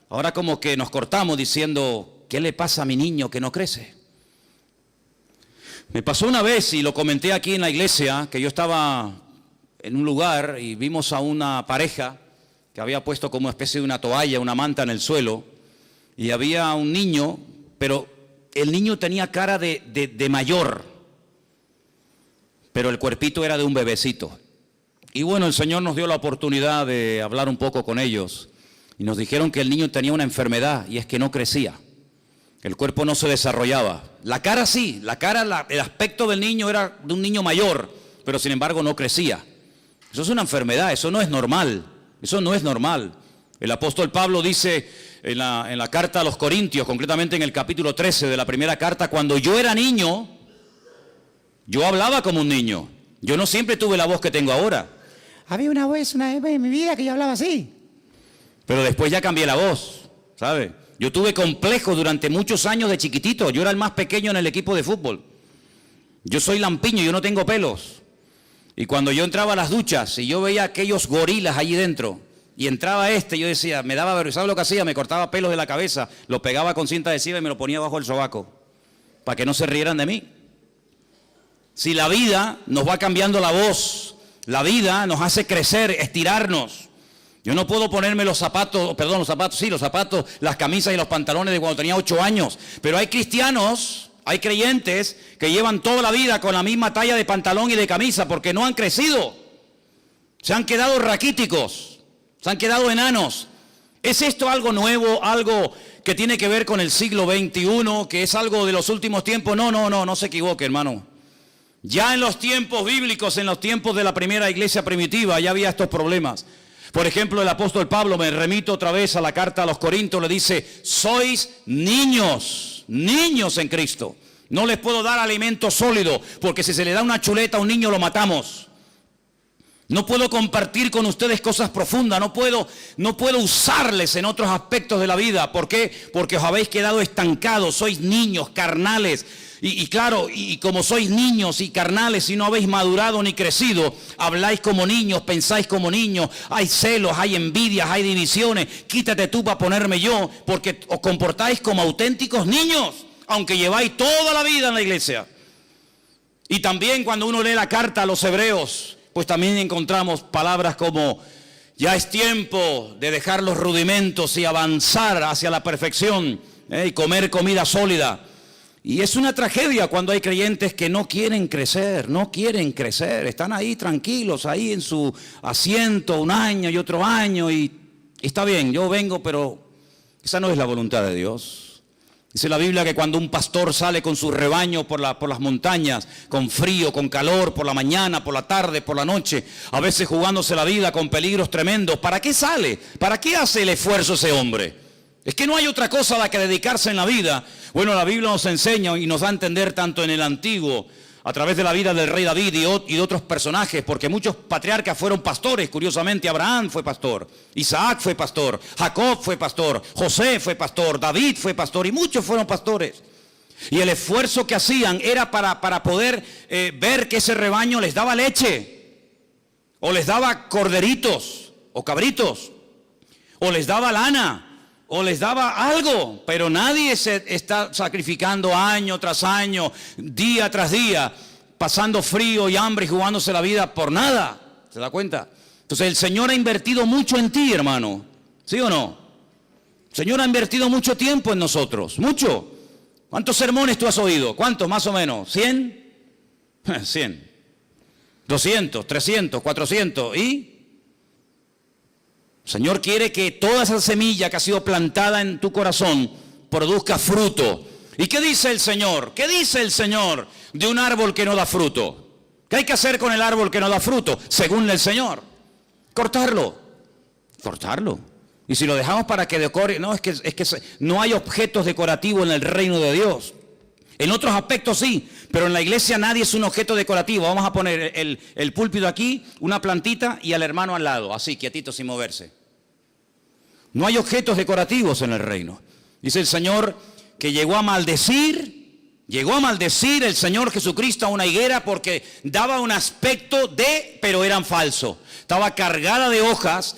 ahora como que nos cortamos diciendo, ¿qué le pasa a mi niño que no crece? Me pasó una vez y lo comenté aquí en la iglesia, que yo estaba en un lugar y vimos a una pareja que había puesto como especie de una toalla, una manta en el suelo, y había un niño, pero el niño tenía cara de mayor, pero el cuerpito era de un bebecito. Y bueno, el Señor nos dio la oportunidad de hablar un poco con ellos y nos dijeron que el niño tenía una enfermedad y es que no crecía. El cuerpo no se desarrollaba. La cara sí, el aspecto del niño era de un niño mayor, pero sin embargo no crecía. Eso es una enfermedad, eso no es normal, eso no es normal. El apóstol Pablo dice en la carta a los Corintios, concretamente en el capítulo 13 de la primera carta, cuando yo era niño, yo hablaba como un niño. Yo no siempre tuve la voz que tengo ahora. Había una vez en mi vida que yo hablaba así. Pero después ya cambié la voz, ¿sabe? Yo tuve complejos durante muchos años de chiquitito. Yo era el más pequeño en el equipo de fútbol. Yo soy lampiño, yo no tengo pelos. Y cuando yo entraba a las duchas y yo veía aquellos gorilas allí dentro, y entraba yo decía, me daba vergüenza. ¿Sabes lo que hacía? Me cortaba pelos de la cabeza, lo pegaba con cinta adhesiva y me lo ponía bajo el sobaco, para que no se rieran de mí. Si la vida nos va cambiando la voz, la vida nos hace crecer, estirarnos. Yo no puedo ponerme los zapatos, las camisas y los pantalones de cuando tenía 8 años. Pero hay cristianos, hay creyentes que llevan toda la vida con la misma talla de pantalón y de camisa porque no han crecido. Se han quedado raquíticos, se han quedado enanos. ¿Es esto algo nuevo, algo que tiene que ver con el siglo XXI, que es algo de los últimos tiempos? No se equivoque, hermano. Ya en los tiempos bíblicos, en los tiempos de la primera iglesia primitiva, ya había estos problemas. Por ejemplo, el apóstol Pablo, me remito otra vez a la carta a los Corintios, le dice, sois niños en Cristo. No les puedo dar alimento sólido, porque si se le da una chuleta a un niño lo matamos. No puedo compartir con ustedes cosas profundas, no puedo usarles en otros aspectos de la vida. ¿Por qué? Porque os habéis quedado estancados, sois niños, carnales. Y claro, y como sois niños y carnales y no habéis madurado ni crecido, habláis como niños, pensáis como niños, hay celos, hay envidias, hay divisiones. Quítate tú para ponerme yo, porque os comportáis como auténticos niños, aunque lleváis toda la vida en la iglesia. Y también cuando uno lee la carta a los hebreos, pues también encontramos palabras como ya es tiempo de dejar los rudimentos y avanzar hacia la perfección, y comer comida sólida. Y es una tragedia cuando hay creyentes que no quieren crecer, están ahí tranquilos, ahí en su asiento un año y otro año y está bien, yo vengo, pero esa no es la voluntad de Dios. Dice la Biblia que cuando un pastor sale con su rebaño por las montañas, con frío, con calor, por la mañana, por la tarde, por la noche, a veces jugándose la vida con peligros tremendos, ¿para qué sale? ¿Para qué hace el esfuerzo ese hombre? Es que no hay otra cosa a la que dedicarse en la vida. Bueno, la Biblia nos enseña y nos da a entender tanto en el Antiguo, a través de la vida del rey David y de otros personajes, porque muchos patriarcas fueron pastores. Curiosamente, Abraham fue pastor, Isaac fue pastor, Jacob fue pastor, José fue pastor, David fue pastor y muchos fueron pastores. Y el esfuerzo que hacían era para poder ver que ese rebaño les daba leche, o les daba corderitos o cabritos, o les daba lana, o les daba algo, pero nadie se está sacrificando año tras año, día tras día, pasando frío y hambre y jugándose la vida por nada. ¿Se da cuenta? Entonces el Señor ha invertido mucho en ti, hermano. ¿Sí o no? El Señor ha invertido mucho tiempo en nosotros, mucho. ¿Cuántos sermones tú has oído? ¿Cuántos más o menos? ¿100? 100. 200, 300, 400 y... El Señor quiere que toda esa semilla que ha sido plantada en tu corazón produzca fruto. ¿Y qué dice el Señor? ¿Qué dice el Señor de un árbol que no da fruto? ¿Qué hay que hacer con el árbol que no da fruto? Según el Señor. Cortarlo. Y si lo dejamos para que decore, no, es que no hay objetos decorativos en el reino de Dios. En otros aspectos sí, pero en la iglesia nadie es un objeto decorativo. Vamos a poner el púlpito aquí, una plantita y al hermano al lado, así, quietito, sin moverse. No hay objetos decorativos en el reino. Dice el Señor que llegó a maldecir el Señor Jesucristo a una higuera porque daba un aspecto pero eran falsos. Estaba cargada de hojas,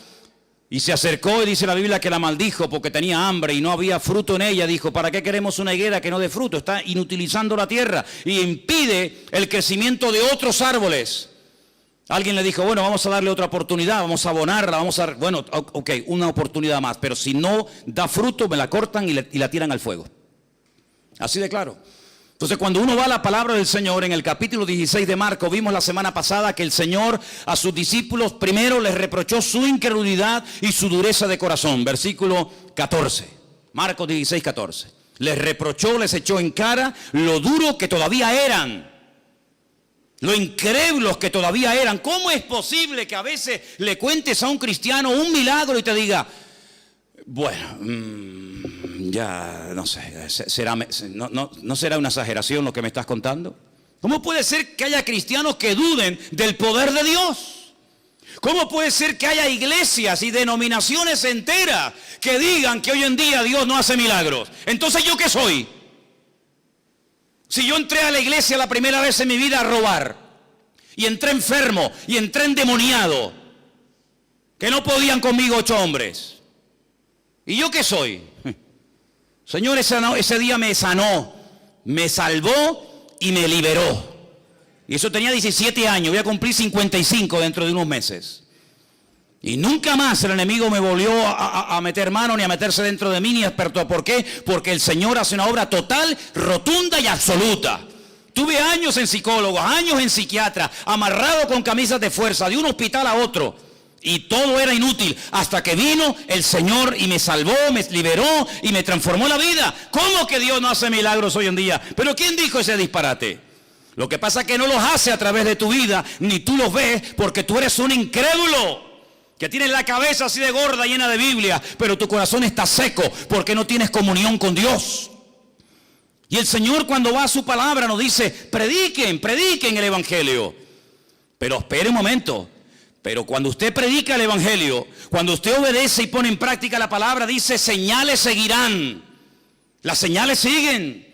Y se acercó y dice la Biblia que la maldijo porque tenía hambre y no había fruto en ella. Dijo, ¿para qué queremos una higuera que no dé fruto? Está inutilizando la tierra y impide el crecimiento de otros árboles. Alguien le dijo, bueno, vamos a darle otra oportunidad, vamos a abonarla, bueno, ok, una oportunidad más. Pero si no da fruto, me la cortan y la tiran al fuego. Así de claro. Entonces, cuando uno va a la palabra del Señor, en el capítulo 16 de Marcos, vimos la semana pasada que el Señor a sus discípulos primero les reprochó su incredulidad y su dureza de corazón. Versículo 14, Marcos 16, 14. Les reprochó, les echó en cara lo duro que todavía eran, lo incrédulos que todavía eran. ¿Cómo es posible que a veces le cuentes a un cristiano un milagro y te diga, bueno, ya no sé, no será una exageración lo que me estás contando? ¿Cómo puede ser que haya cristianos que duden del poder de Dios? ¿Cómo puede ser que haya iglesias y denominaciones enteras que digan que hoy en día Dios no hace milagros? Entonces, ¿yo qué soy? Si yo entré a la iglesia la primera vez en mi vida a robar, y entré enfermo, y entré endemoniado, que no podían conmigo 8 hombres. ¿Y yo qué soy? Señor, ese día me sanó, me salvó y me liberó. Y eso tenía 17 años, voy a cumplir 55 dentro de unos meses. Y nunca más el enemigo me volvió a meter mano, ni a meterse dentro de mí, ni despertó. ¿Por qué? Porque el Señor hace una obra total, rotunda y absoluta. Tuve años en psicólogos, años en psiquiatra, amarrado con camisas de fuerza, de un hospital a otro. Y todo era inútil, hasta que vino el Señor y me salvó, me liberó y me transformó la vida. ¿Cómo que Dios no hace milagros hoy en día? ¿Pero quién dijo ese disparate? Lo que pasa es que no los hace a través de tu vida, ni tú los ves, porque tú eres un incrédulo, que tienes la cabeza así de gorda, llena de Biblia, pero tu corazón está seco, porque no tienes comunión con Dios. Y el Señor, cuando va a su palabra, nos dice, prediquen el Evangelio. Pero espere un momento. Pero cuando usted predica el Evangelio, cuando usted obedece y pone en práctica la palabra, dice, señales seguirán. Las señales siguen.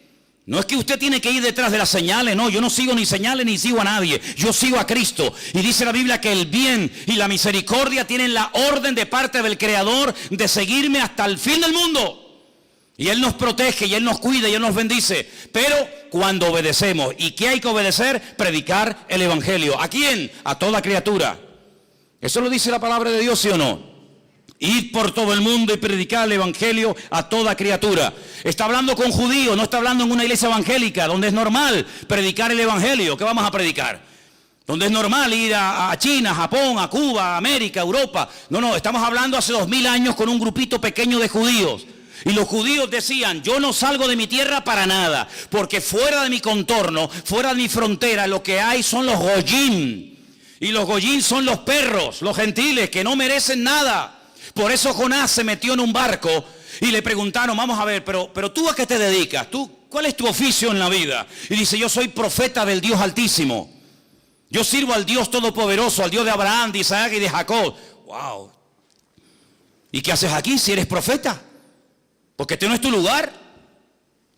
No es que usted tiene que ir detrás de las señales, no, yo no sigo ni señales ni sigo a nadie, yo sigo a Cristo. Y dice la Biblia que el bien y la misericordia tienen la orden de parte del Creador de seguirme hasta el fin del mundo. Y Él nos protege, y Él nos cuida, y Él nos bendice. Pero cuando obedecemos, ¿y qué hay que obedecer? Predicar el Evangelio. ¿A quién? A toda criatura. ¿Eso lo dice la palabra de Dios, sí o no? Ir por todo el mundo y predicar el Evangelio a toda criatura. Está hablando con judíos, no está hablando en una iglesia evangélica, donde es normal predicar el Evangelio. ¿Qué vamos a predicar? Donde es normal ir a China, Japón, a Cuba, a América, a Europa. No, estamos hablando hace 2000 años con un grupito pequeño de judíos. Y los judíos decían, yo no salgo de mi tierra para nada, porque fuera de mi contorno, fuera de mi frontera, lo que hay son los goyim. Y los goyim son los perros, los gentiles, que no merecen nada. Por eso Jonás se metió en un barco y le preguntaron, vamos a ver, pero tú ¿a qué te dedicas? ¿Cuál es tu oficio en la vida? Y dice, yo soy profeta del Dios Altísimo. Yo sirvo al Dios Todopoderoso, al Dios de Abraham, de Isaac y de Jacob. ¡Wow! ¿Y qué haces aquí si eres profeta? Porque este no es tu lugar.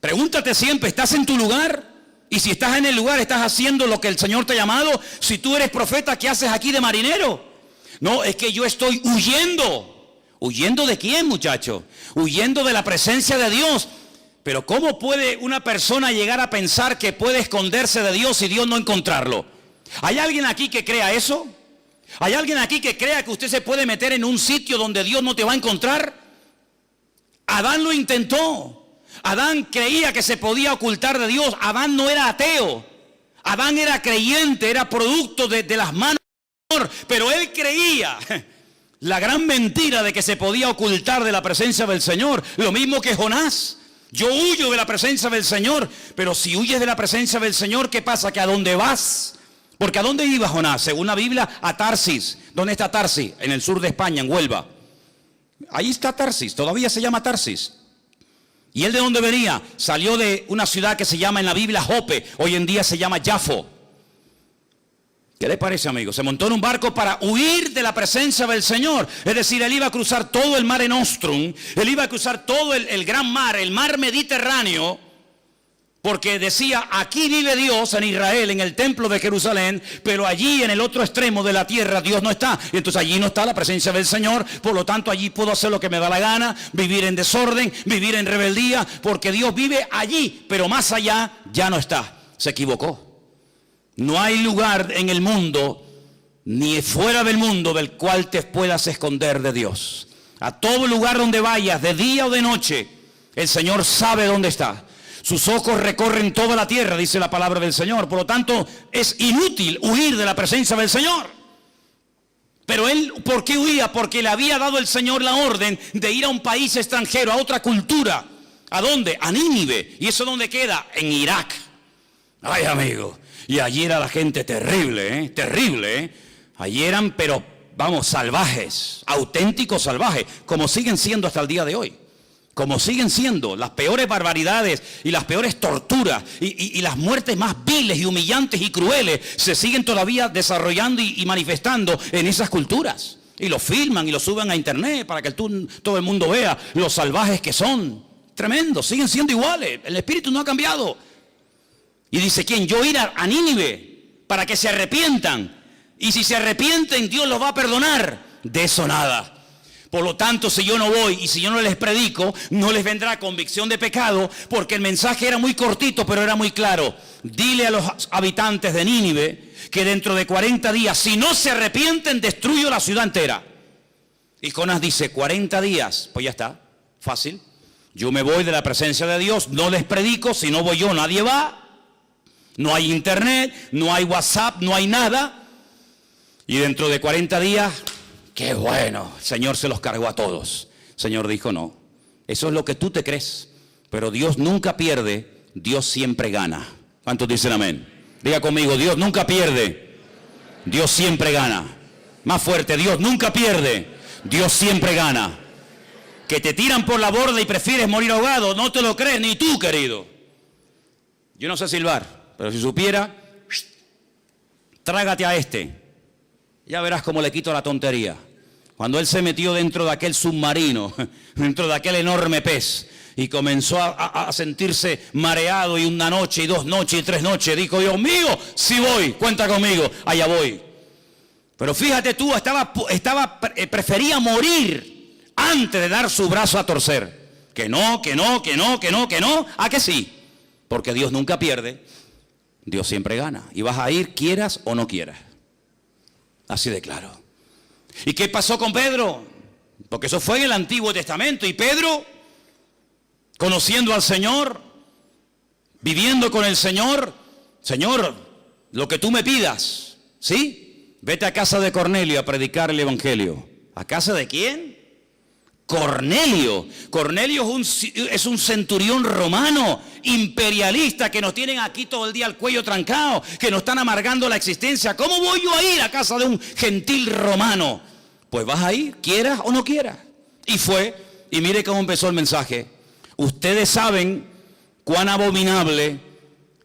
Pregúntate siempre, ¿estás en tu lugar? Y si estás en el lugar, ¿estás haciendo lo que el Señor te ha llamado? Si tú eres profeta, ¿qué haces aquí de marinero? No, es que yo estoy huyendo. ¿Huyendo de quién, muchacho? Huyendo de la presencia de Dios. Pero ¿cómo puede una persona llegar a pensar que puede esconderse de Dios y Dios no encontrarlo? ¿Hay alguien aquí que crea eso? ¿Hay alguien aquí que crea que usted se puede meter en un sitio donde Dios no te va a encontrar? Adán lo intentó. Adán creía que se podía ocultar de Dios. Adán no era ateo. Adán era creyente, era producto de las manos del Señor. Pero él creía la gran mentira de que se podía ocultar de la presencia del Señor. Lo mismo que Jonás. Yo huyo de la presencia del Señor. Pero si huyes de la presencia del Señor, ¿qué pasa? ¿Que a dónde vas? Porque ¿a dónde iba Jonás? Según la Biblia, a Tarsis. ¿Dónde está Tarsis? En el sur de España, en Huelva. Ahí está Tarsis, todavía se llama Tarsis. ¿Y él de dónde venía? Salió de una ciudad que se llama en la Biblia Jope, hoy en día se llama Jafo. ¿Qué le parece, amigo? Se montó en un barco para huir de la presencia del Señor. Es decir, él iba a cruzar todo el Mare Nostrum, él iba a cruzar todo el gran mar, el mar Mediterráneo, Porque decía, aquí vive Dios en Israel, en el templo de Jerusalén, pero allí en el otro extremo de la tierra Dios no está. Y entonces allí no está la presencia del Señor, por lo tanto allí puedo hacer lo que me da la gana, vivir en desorden, vivir en rebeldía, porque Dios vive allí, pero más allá ya no está. Se equivocó. No hay lugar en el mundo, ni fuera del mundo, del cual te puedas esconder de Dios. A todo lugar donde vayas, de día o de noche, el Señor sabe dónde está. Sus ojos recorren toda la tierra, dice la palabra del Señor. Por lo tanto, es inútil huir de la presencia del Señor. Pero él, ¿por qué huía? Porque le había dado el Señor la orden de ir a un país extranjero, a otra cultura. ¿A dónde? A Nínive. ¿Y eso dónde queda? En Irak. Ay, amigo. Y allí era la gente terrible, terrible. Allí eran, pero vamos, salvajes, auténticos salvajes, como siguen siendo hasta el día de hoy. Como siguen siendo las peores barbaridades y las peores torturas y las muertes más viles y humillantes y crueles se siguen todavía desarrollando y manifestando en esas culturas. Y lo filman y lo suben a internet para que todo el mundo vea los salvajes que son. Tremendo, siguen siendo iguales. El espíritu no ha cambiado. Y dice, ¿quién? Yo ir a Nínive para que se arrepientan. Y si se arrepienten, Dios los va a perdonar. De eso nada. Por lo tanto, si yo no voy y si yo no les predico, no les vendrá convicción de pecado, porque el mensaje era muy cortito, pero era muy claro. Dile a los habitantes de Nínive que dentro de 40 días, si no se arrepienten, destruyo la ciudad entera. Y Jonás dice, 40 días, pues ya está, fácil. Yo me voy de la presencia de Dios, no les predico, si no voy yo, nadie va. No hay internet, no hay WhatsApp, no hay nada. Y dentro de 40 días... ¡Qué bueno! El Señor se los cargó a todos. El Señor dijo, no, eso es lo que tú te crees. Pero Dios nunca pierde, Dios siempre gana. ¿Cuántos dicen amén? Diga conmigo, Dios nunca pierde, Dios siempre gana. Más fuerte, Dios nunca pierde, Dios siempre gana. Que te tiran por la borda y prefieres morir ahogado, no te lo crees ni tú, querido. Yo no sé silbar, pero si supiera, trágate a este. Ya verás cómo le quito la tontería. Cuando él se metió dentro de aquel submarino, dentro de aquel enorme pez, y comenzó a sentirse mareado, y una noche, y 2 noches, y 3 noches, dijo, Dios mío, sí voy, cuenta conmigo, allá voy. Pero fíjate tú, prefería morir antes de dar su brazo a torcer. Que no, ¿a que sí? Porque Dios nunca pierde, Dios siempre gana. Y vas a ir, quieras o no quieras. Así de claro. ¿Y qué pasó con Pedro? Porque eso fue en el Antiguo Testamento. Y Pedro, conociendo al Señor, viviendo con el Señor, Señor, lo que tú me pidas, ¿sí? Vete a casa de Cornelio a predicar el Evangelio. ¿A casa de quién? Cornelio. Cornelio es un centurión romano, imperialista, que nos tienen aquí todo el día al cuello trancado, que nos están amargando la existencia. ¿Cómo voy yo a ir a casa de un gentil romano? Pues vas a ir, quieras o no quieras. Y fue, y mire cómo empezó el mensaje. Ustedes saben cuán abominable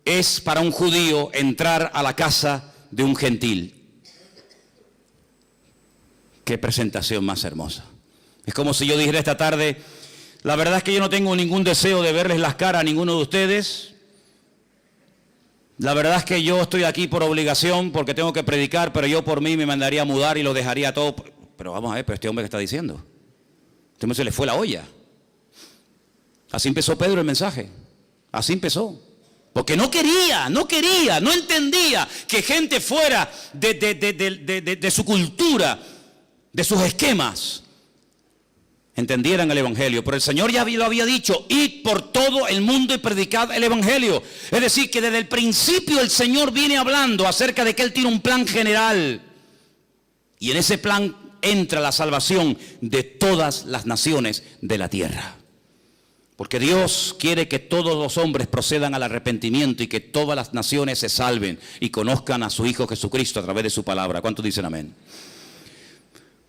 es para un judío entrar a la casa de un gentil. Qué presentación más hermosa. Es como si yo dijera esta tarde, la verdad es que yo no tengo ningún deseo de verles las caras a ninguno de ustedes. La verdad es que yo estoy aquí por obligación, porque tengo que predicar, pero yo por mí me mandaría a mudar y lo dejaría todo. Pero vamos a ver, pero este hombre que está diciendo, este hombre se le fue la olla. Así empezó Pedro el mensaje, así empezó. Porque no entendía que gente fuera de su cultura, de sus esquemas, entendieran el Evangelio. Pero el Señor ya lo había dicho, id por todo el mundo y predicad el Evangelio. Es decir, que desde el principio el Señor viene hablando acerca de que Él tiene un plan general. Y en ese plan entra la salvación de todas las naciones de la tierra. Porque Dios quiere que todos los hombres procedan al arrepentimiento y que todas las naciones se salven y conozcan a su Hijo Jesucristo a través de su palabra. ¿Cuántos dicen amén?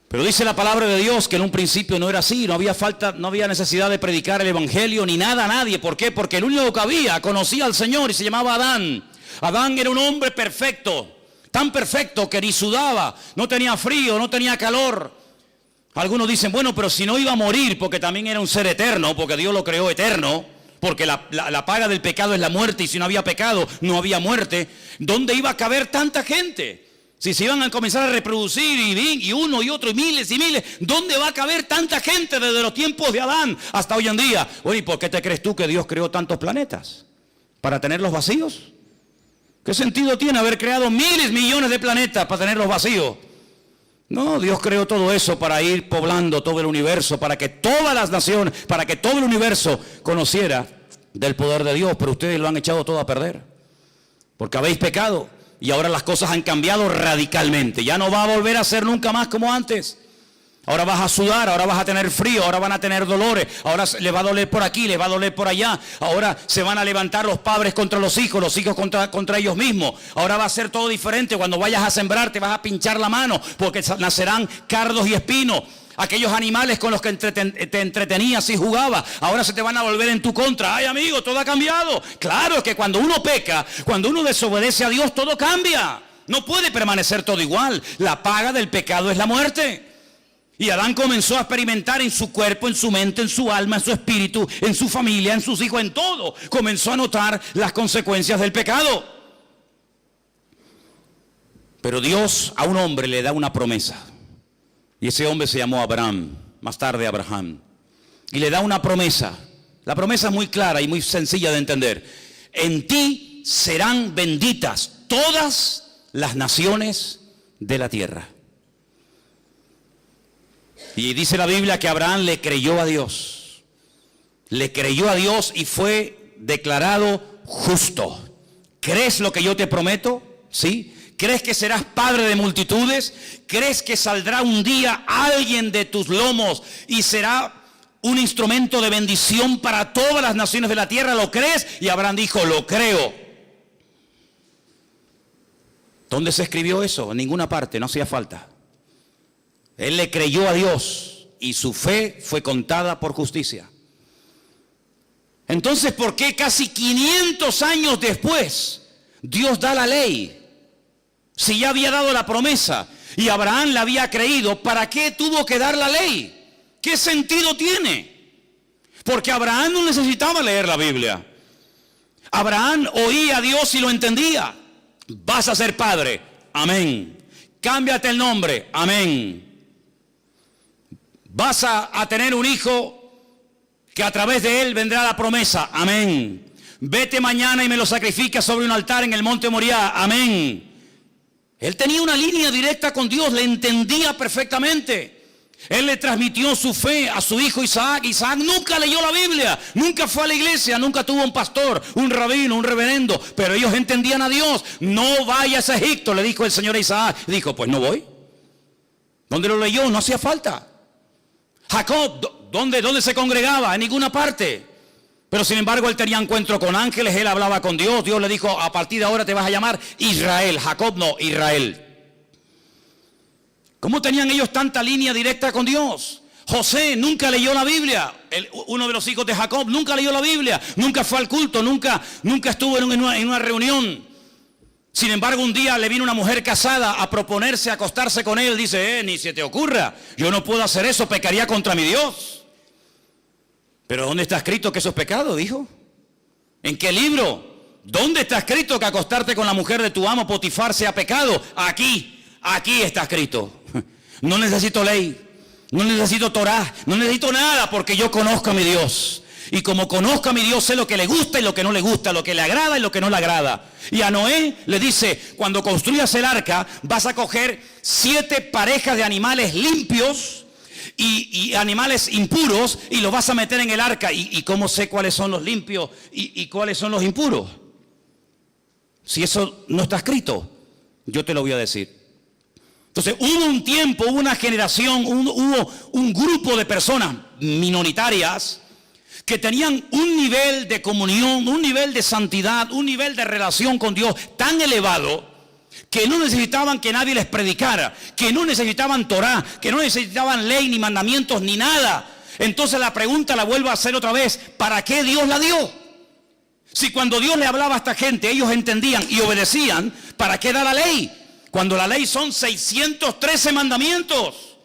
Pero dice la palabra de Dios que en un principio no era así, no había necesidad de predicar el Evangelio ni nada a nadie. ¿Por qué? Porque el único que conocía al Señor y se llamaba Adán. Adán era un hombre perfecto, tan perfecto que ni sudaba, no tenía frío, no tenía calor. Algunos dicen, bueno, pero si no iba a morir porque también era un ser eterno, porque Dios lo creó eterno, porque la paga del pecado es la muerte, y si no había pecado, no había muerte, ¿dónde iba a caber tanta gente? Si se iban a comenzar a reproducir y uno y otro y miles, ¿dónde va a caber tanta gente desde los tiempos de Adán hasta hoy en día? Oye, ¿por qué te crees tú que Dios creó tantos planetas? ¿Para tenerlos vacíos? ¿Qué sentido tiene haber creado miles, millones de planetas para tenerlos vacíos? No, Dios creó todo eso para ir poblando todo el universo, para que todas las naciones, para que todo el universo conociera del poder de Dios, pero ustedes lo han echado todo a perder, porque habéis pecado. Y ahora las cosas han cambiado radicalmente. Ya no va a volver a ser nunca más como antes. Ahora vas a sudar, ahora vas a tener frío, ahora van a tener dolores, ahora le va a doler por aquí, le va a doler por allá. Ahora se van a levantar los padres contra los hijos contra ellos mismos. Ahora va a ser todo diferente. Cuando vayas a sembrar te vas a pinchar la mano, porque nacerán cardos y espinos. Aquellos animales con los que te entretenías y jugabas, ahora se te van a volver en tu contra. Ay, amigo, todo ha cambiado. Claro, es que cuando uno peca, cuando uno desobedece a Dios, todo cambia. No puede permanecer todo igual. La paga del pecado es la muerte. Y Adán comenzó a experimentar en su cuerpo, en su mente, en su alma, en su espíritu, en su familia, en sus hijos, en todo. Comenzó a notar las consecuencias del pecado. Pero Dios a un hombre le da una promesa. Y ese hombre se llamó Abraham, más tarde Abraham. Y le da una promesa. La promesa es muy clara y muy sencilla de entender. En ti serán benditas todas las naciones de la tierra. Y dice la Biblia que Abraham le creyó a Dios. Le creyó a Dios y fue declarado justo. ¿Crees lo que yo te prometo? ¿Sí? ¿Crees que serás padre de multitudes? ¿Crees que saldrá un día alguien de tus lomos y será un instrumento de bendición para todas las naciones de la tierra? ¿Lo crees? Y Abraham dijo, lo creo. ¿Dónde se escribió eso? En ninguna parte, no hacía falta. Él le creyó a Dios y su fe fue contada por justicia. Entonces, ¿por qué casi 500 años después Dios da la ley? Si ya había dado la promesa y Abraham la había creído, ¿para qué tuvo que dar la ley? ¿Qué sentido tiene? Porque Abraham no necesitaba leer la Biblia. Abraham oía a Dios y lo entendía. Vas a ser padre, amén. Cámbiate el nombre, amén. Vas a tener un hijo que a través de él vendrá la promesa, amén. Vete mañana y me lo sacrificas sobre un altar en el monte Moriah, amén. Él tenía una línea directa con Dios, le entendía perfectamente. Él le transmitió su fe a su hijo Isaac. Isaac nunca leyó la Biblia, nunca fue a la iglesia, nunca tuvo un pastor, un rabino, un reverendo, pero ellos entendían a Dios. No vayas a Egipto, le dijo el Señor a Isaac. Dijo, pues no voy. ¿Dónde lo leyó? No hacía falta. Jacob, ¿dónde se congregaba? En ninguna parte. Pero sin embargo él tenía encuentro con ángeles, él hablaba con Dios. Dios le dijo, a partir de ahora te vas a llamar Israel. Jacob no, Israel. ¿Cómo tenían ellos tanta línea directa con Dios? José nunca leyó la Biblia. Uno de los hijos de Jacob nunca leyó la Biblia. Nunca fue al culto, nunca estuvo en una reunión. Sin embargo, un día le vino una mujer casada a proponerse acostarse con él. Dice, ni se te ocurra, yo no puedo hacer eso, pecaría contra mi Dios. Pero ¿dónde está escrito que eso es pecado? Dijo. ¿En qué libro? ¿Dónde está escrito que acostarte con la mujer de tu amo Potifar sea pecado? Aquí está escrito. No necesito ley, no necesito Torah, no necesito nada, porque yo conozco a mi Dios. Y como conozco a mi Dios, sé lo que le gusta y lo que no le gusta, lo que le agrada y lo que no le agrada. Y a Noé le dice, cuando construyas el arca, vas a coger 7 parejas de animales limpios y animales impuros, y los vas a meter en el arca. ¿Y cómo sé cuáles son los limpios y cuáles son los impuros? Si eso no está escrito, yo te lo voy a decir. Entonces hubo un tiempo, hubo una generación, hubo un grupo de personas minoritarias que tenían un nivel de comunión, un nivel de santidad, un nivel de relación con Dios tan elevado que no necesitaban que nadie les predicara, que no necesitaban Torah, que no necesitaban ley ni mandamientos ni nada. Entonces la pregunta la vuelvo a hacer otra vez, ¿para qué Dios la dio? Si cuando Dios le hablaba a esta gente ellos entendían y obedecían, ¿para qué da la ley? Cuando la ley son 613 mandamientos.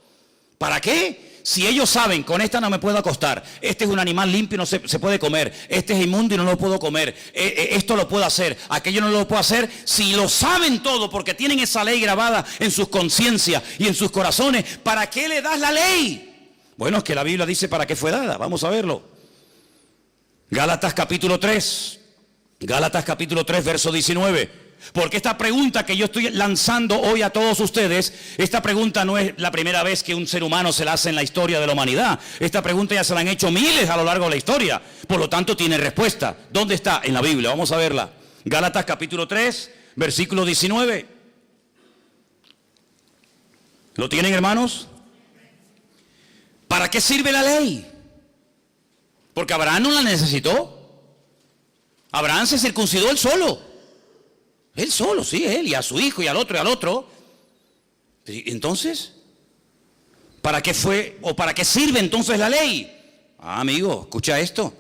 ¿Para qué? si ellos saben, con esta no me puedo acostar, este es un animal limpio y no se puede comer, este es inmundo y no lo puedo comer, esto lo puedo hacer, aquello no lo puedo hacer, si lo saben todo porque tienen esa ley grabada en sus conciencias y en sus corazones, ¿para qué le das la ley? Bueno, es que la Biblia dice para qué fue dada, vamos a verlo. Gálatas capítulo 3, verso 19. Porque esta pregunta que yo estoy lanzando hoy a todos ustedes, esta pregunta no es la primera vez que un ser humano se la hace en la historia de la humanidad. Esta pregunta ya se la han hecho miles a lo largo de la historia. Por lo tanto, tiene respuesta. ¿Dónde está? En la Biblia. Vamos a verla. Gálatas capítulo 3, versículo 19. ¿Lo tienen, hermanos? ¿Para qué sirve la ley? Porque Abraham no la necesitó. Abraham se circuncidó él solo. Él solo, sí, él, y a su hijo, y al otro, y al otro. Entonces, ¿para qué fue, o para qué sirve entonces la ley? Amigo, escucha esto.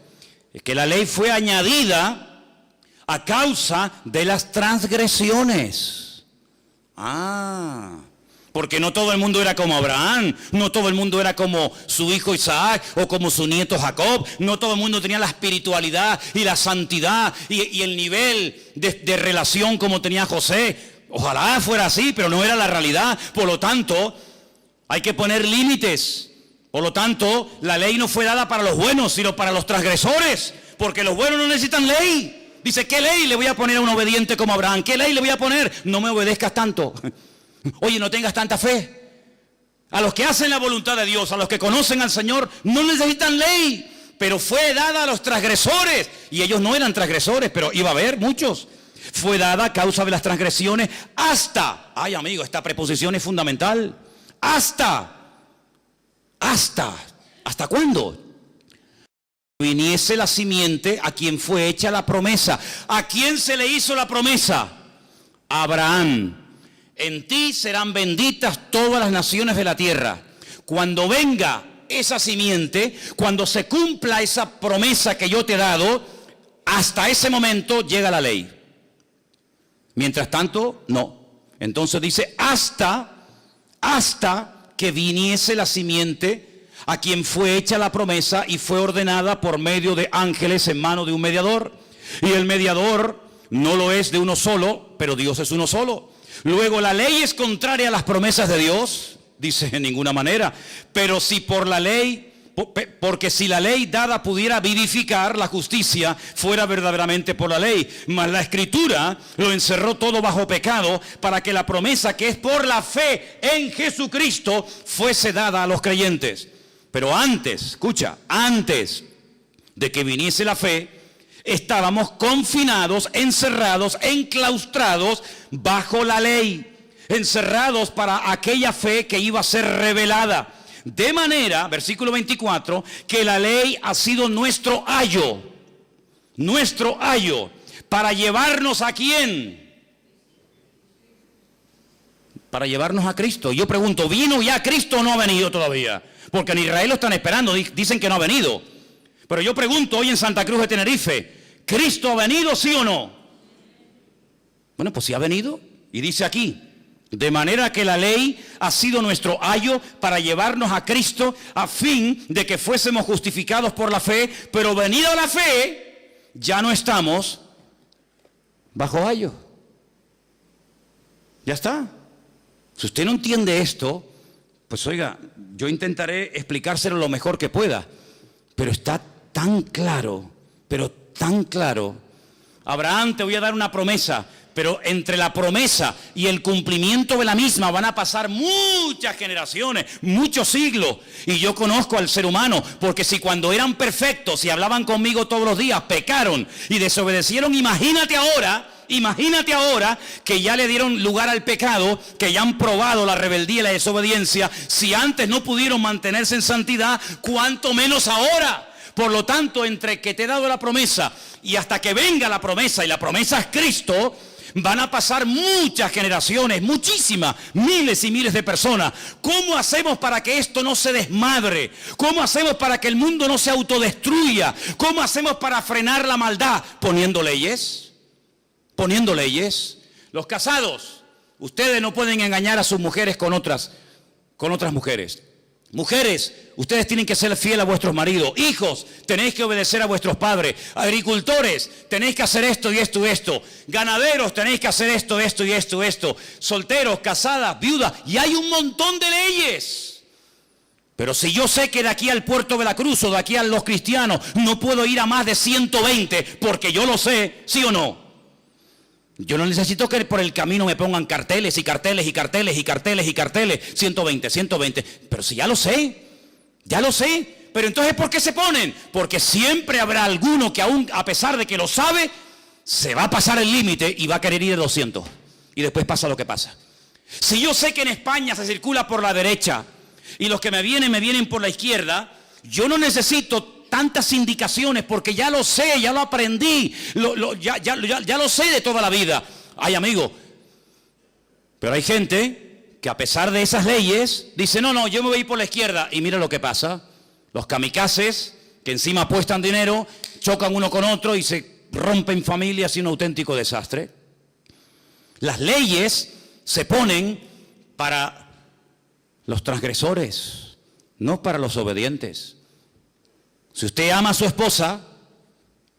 Es que la ley fue añadida a causa de las transgresiones. Porque no todo el mundo era como Abraham, no todo el mundo era como su hijo Isaac o como su nieto Jacob, no todo el mundo tenía la espiritualidad y la santidad y el nivel de relación como tenía José. Ojalá fuera así, pero no era la realidad. Por lo tanto, hay que poner límites. Por lo tanto, la ley no fue dada para los buenos, sino para los transgresores, porque los buenos no necesitan ley. Dice, ¿qué ley le voy a poner a un obediente como Abraham? ¿Qué ley le voy a poner? No me obedezcas tanto. Oye, no tengas tanta fe. A los que hacen la voluntad de Dios, a los que conocen al Señor, no necesitan ley, pero fue dada a los transgresores. Y ellos no eran transgresores, pero iba a haber muchos. Fue dada a causa de las transgresiones hasta, ay amigo, esta preposición es fundamental. ¿Hasta cuándo? Viniese la simiente a quien fue hecha la promesa. ¿A quién se le hizo la promesa? A Abraham. En ti serán benditas todas las naciones de la tierra. Cuando venga esa simiente, cuando se cumpla esa promesa que yo te he dado, hasta ese momento llega la ley. Mientras tanto, no. Entonces dice, hasta que viniese la simiente a quien fue hecha la promesa y fue ordenada por medio de ángeles en mano de un mediador. Y el mediador no lo es de uno solo, pero Dios es uno solo. Luego, ¿la ley es contraria a las promesas de Dios? Dice, en ninguna manera. Pero si por la ley, porque si la ley dada pudiera vivificar, la justicia fuera verdaderamente por la ley. Mas la Escritura lo encerró todo bajo pecado, para que la promesa que es por la fe en Jesucristo fuese dada a los creyentes. Pero antes, escucha, antes de que viniese la fe, estábamos confinados, encerrados, enclaustrados bajo la ley, encerrados para aquella fe que iba a ser revelada. De manera, versículo 24, que la ley ha sido nuestro ayo, para llevarnos ¿a quién? Para llevarnos a Cristo. Yo pregunto, ¿vino ya Cristo o no ha venido todavía? Porque en Israel lo están esperando, dicen que no ha venido. Pero yo pregunto hoy en Santa Cruz de Tenerife, ¿Cristo ha venido, sí o no? Bueno, pues sí ha venido. Y dice aquí, de manera que la ley ha sido nuestro ayo para llevarnos a Cristo, a fin de que fuésemos justificados por la fe. Pero venida la fe, ya no estamos bajo ayo. Ya está. Si usted no entiende esto, pues oiga, yo intentaré explicárselo lo mejor que pueda. Pero está tan claro, pero tan claro. Abraham, te voy a dar una promesa, pero entre la promesa y el cumplimiento de la misma van a pasar muchas generaciones, muchos siglos. Y yo conozco al ser humano, porque si cuando eran perfectos y hablaban conmigo todos los días, pecaron y desobedecieron, imagínate ahora que ya le dieron lugar al pecado, que ya han probado la rebeldía y la desobediencia. Si antes no pudieron mantenerse en santidad, ¿cuánto menos ahora? Por lo tanto, entre que te he dado la promesa y hasta que venga la promesa, y la promesa es Cristo, van a pasar muchas generaciones, muchísimas, miles y miles de personas. ¿Cómo hacemos para que esto no se desmadre? ¿Cómo hacemos para que el mundo no se autodestruya? ¿Cómo hacemos para frenar la maldad? Poniendo leyes. Los casados, ustedes no pueden engañar a sus mujeres con otras mujeres. Mujeres, ustedes tienen que ser fieles a vuestros maridos. Hijos, tenéis que obedecer a vuestros padres. Agricultores, tenéis que hacer esto y esto y esto. Ganaderos, tenéis que hacer esto, esto y esto y esto. Solteros, casadas, viudas. Y hay un montón de leyes. Pero si yo sé que de aquí al Puerto Veracruz o de aquí a los cristianos no puedo ir a más de 120 porque yo lo sé, ¿sí o no? Yo no necesito que por el camino me pongan carteles y carteles y carteles y carteles y carteles. 120, 120. Pero si ya lo sé. Pero entonces ¿por qué se ponen? Porque siempre habrá alguno que aún a pesar de que lo sabe, se va a pasar el límite y va a querer ir de 200. Y después pasa lo que pasa. Si yo sé que en España se circula por la derecha y los que me vienen por la izquierda, yo no necesito tantas indicaciones porque ya lo sé, ya lo aprendí, ya lo sé de toda la vida. Ay, amigo, pero hay gente que a pesar de esas leyes dice, no, yo me voy a ir por la izquierda. Y mira lo que pasa, los kamikazes que encima apuestan dinero, chocan uno con otro y se rompen familias y un auténtico desastre. Las leyes se ponen para los transgresores, no para los obedientes. Si usted ama a su esposa,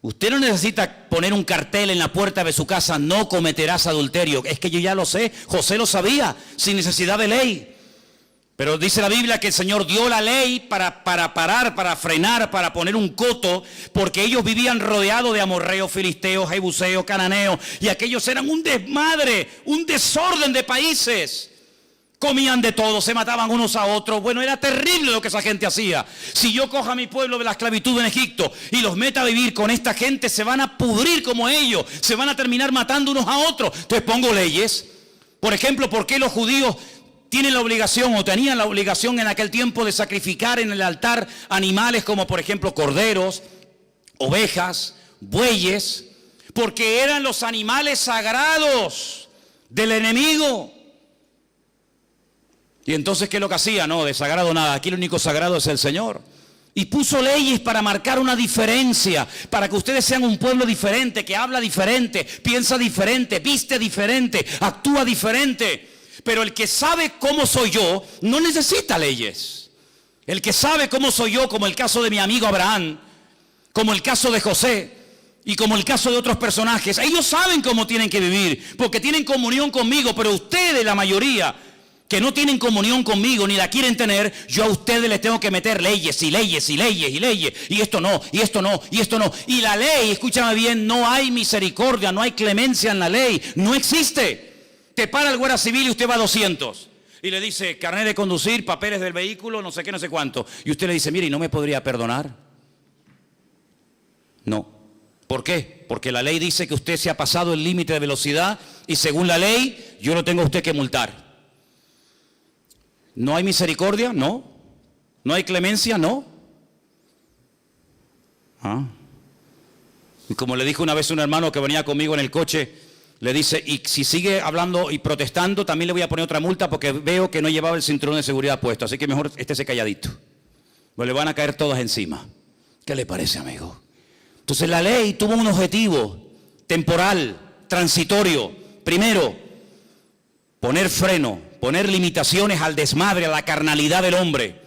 usted no necesita poner un cartel en la puerta de su casa, no cometerás adulterio. Es que yo ya lo sé, José lo sabía, sin necesidad de ley. Pero dice la Biblia que el Señor dio la ley para parar, para frenar, para poner un coto, porque ellos vivían rodeados de amorreos, filisteos, jebuseos, cananeos, y aquellos eran un desmadre, un desorden de países. Comían de todo, se mataban unos a otros. Bueno, era terrible lo que esa gente hacía. Si yo cojo a mi pueblo de la esclavitud en Egipto y los meta a vivir con esta gente, se van a pudrir como ellos, se van a terminar matando unos a otros. Entonces pongo leyes. Por ejemplo, ¿por qué los judíos tienen la obligación o tenían la obligación en aquel tiempo de sacrificar en el altar animales como por ejemplo corderos, ovejas, bueyes? Porque eran los animales sagrados del enemigo. Y entonces, ¿qué es lo que hacía? No, de sagrado nada, aquí el único sagrado es el Señor. Y puso leyes para marcar una diferencia, para que ustedes sean un pueblo diferente, que habla diferente, piensa diferente, viste diferente, actúa diferente. Pero el que sabe cómo soy yo, no necesita leyes. El que sabe cómo soy yo, como el caso de mi amigo Abraham, como el caso de José, y como el caso de otros personajes, ellos saben cómo tienen que vivir, porque tienen comunión conmigo, pero ustedes, la mayoría, que no tienen comunión conmigo ni la quieren tener, yo a ustedes les tengo que meter leyes y leyes y leyes y leyes, y esto no, y esto no, y esto no. Y la ley, escúchame bien, no hay misericordia, no hay clemencia en la ley, no existe. Te para el guardia civil y usted va a 200 y le dice carnet de conducir, papeles del vehículo, no sé qué, no sé cuánto, y usted le dice, mire, ¿y no me podría perdonar? No. ¿Por qué? Porque la ley dice que usted se ha pasado el límite de velocidad y según la ley yo lo tengo a usted que multar. ¿No hay misericordia? No. ¿No hay clemencia? No. Y como le dijo una vez un hermano que venía conmigo en el coche, le dice, y si sigue hablando y protestando, también le voy a poner otra multa porque veo que no llevaba el cinturón de seguridad puesto, así que mejor estése calladito. Pues le van a caer todas encima. ¿Qué le parece, amigo? Entonces la ley tuvo un objetivo temporal, transitorio. Primero, poner freno, poner limitaciones al desmadre, a la carnalidad del hombre.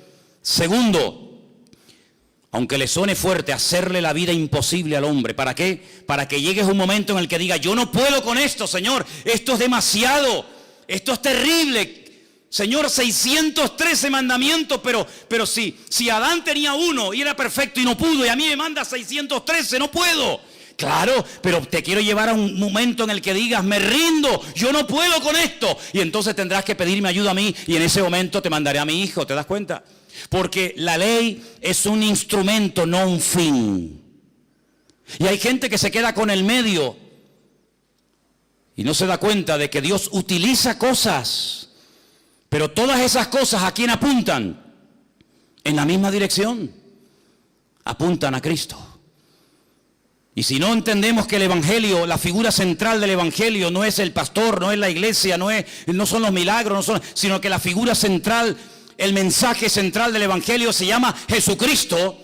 Segundo, aunque le suene fuerte, hacerle la vida imposible al hombre. ¿Para qué? Para que llegue un momento en el que diga, yo no puedo con esto, Señor, esto es demasiado, esto es terrible. Señor, 613 mandamientos, pero si Adán tenía uno y era perfecto y no pudo, y a mí me manda 613, no puedo. Claro, pero te quiero llevar a un momento en el que digas, me rindo, yo no puedo con esto. Y entonces tendrás que pedirme ayuda a mí y en ese momento te mandaré a mi hijo, ¿te das cuenta? Porque la ley es un instrumento, no un fin. Y hay gente que se queda con el medio y no se da cuenta de que Dios utiliza cosas, pero todas esas cosas ¿a quién apuntan? En la misma dirección, apuntan a Cristo. Y si no entendemos que el evangelio, la figura central del evangelio no es el pastor, no es la iglesia, no son los milagros, sino que la figura central, el mensaje central del evangelio se llama Jesucristo,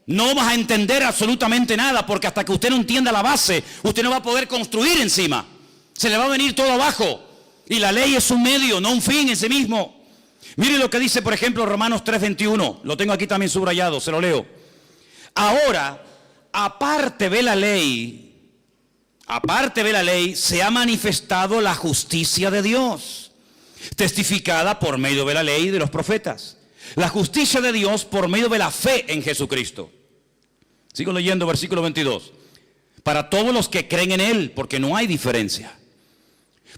no vas a entender absolutamente nada, porque hasta que usted no entienda la base, usted no va a poder construir encima. Se le va a venir todo abajo. Y la ley es un medio, no un fin en sí mismo. Mire lo que dice, por ejemplo, Romanos 3:21. Lo tengo aquí también subrayado, se lo leo. Ahora, aparte de la ley, se ha manifestado la justicia de Dios, testificada por medio de la ley y de los profetas. La justicia de Dios por medio de la fe en Jesucristo. Sigo leyendo versículo 22. Para todos los que creen en Él, porque no hay diferencia.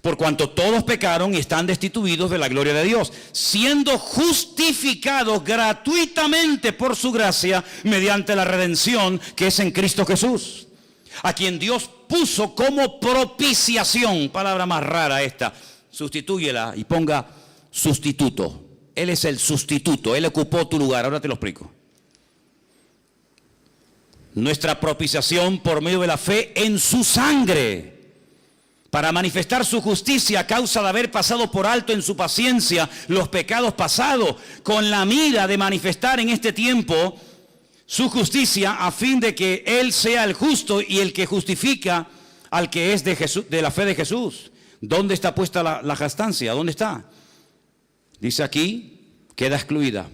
Por cuanto todos pecaron y están destituidos de la gloria de Dios, siendo justificados gratuitamente por su gracia mediante la redención que es en Cristo Jesús, a quien Dios puso como propiciación. Palabra más rara esta. Sustitúyela y ponga sustituto. Él es el sustituto, Él ocupó tu lugar. Ahora te lo explico. Nuestra propiciación por medio de la fe en su sangre, para manifestar su justicia a causa de haber pasado por alto en su paciencia los pecados pasados, con la mira de manifestar en este tiempo su justicia, a fin de que Él sea el justo y el que justifica al que es de Jesús, de la fe de Jesús. ¿Dónde está puesta la jactancia? ¿Dónde está? Dice aquí, queda excluida.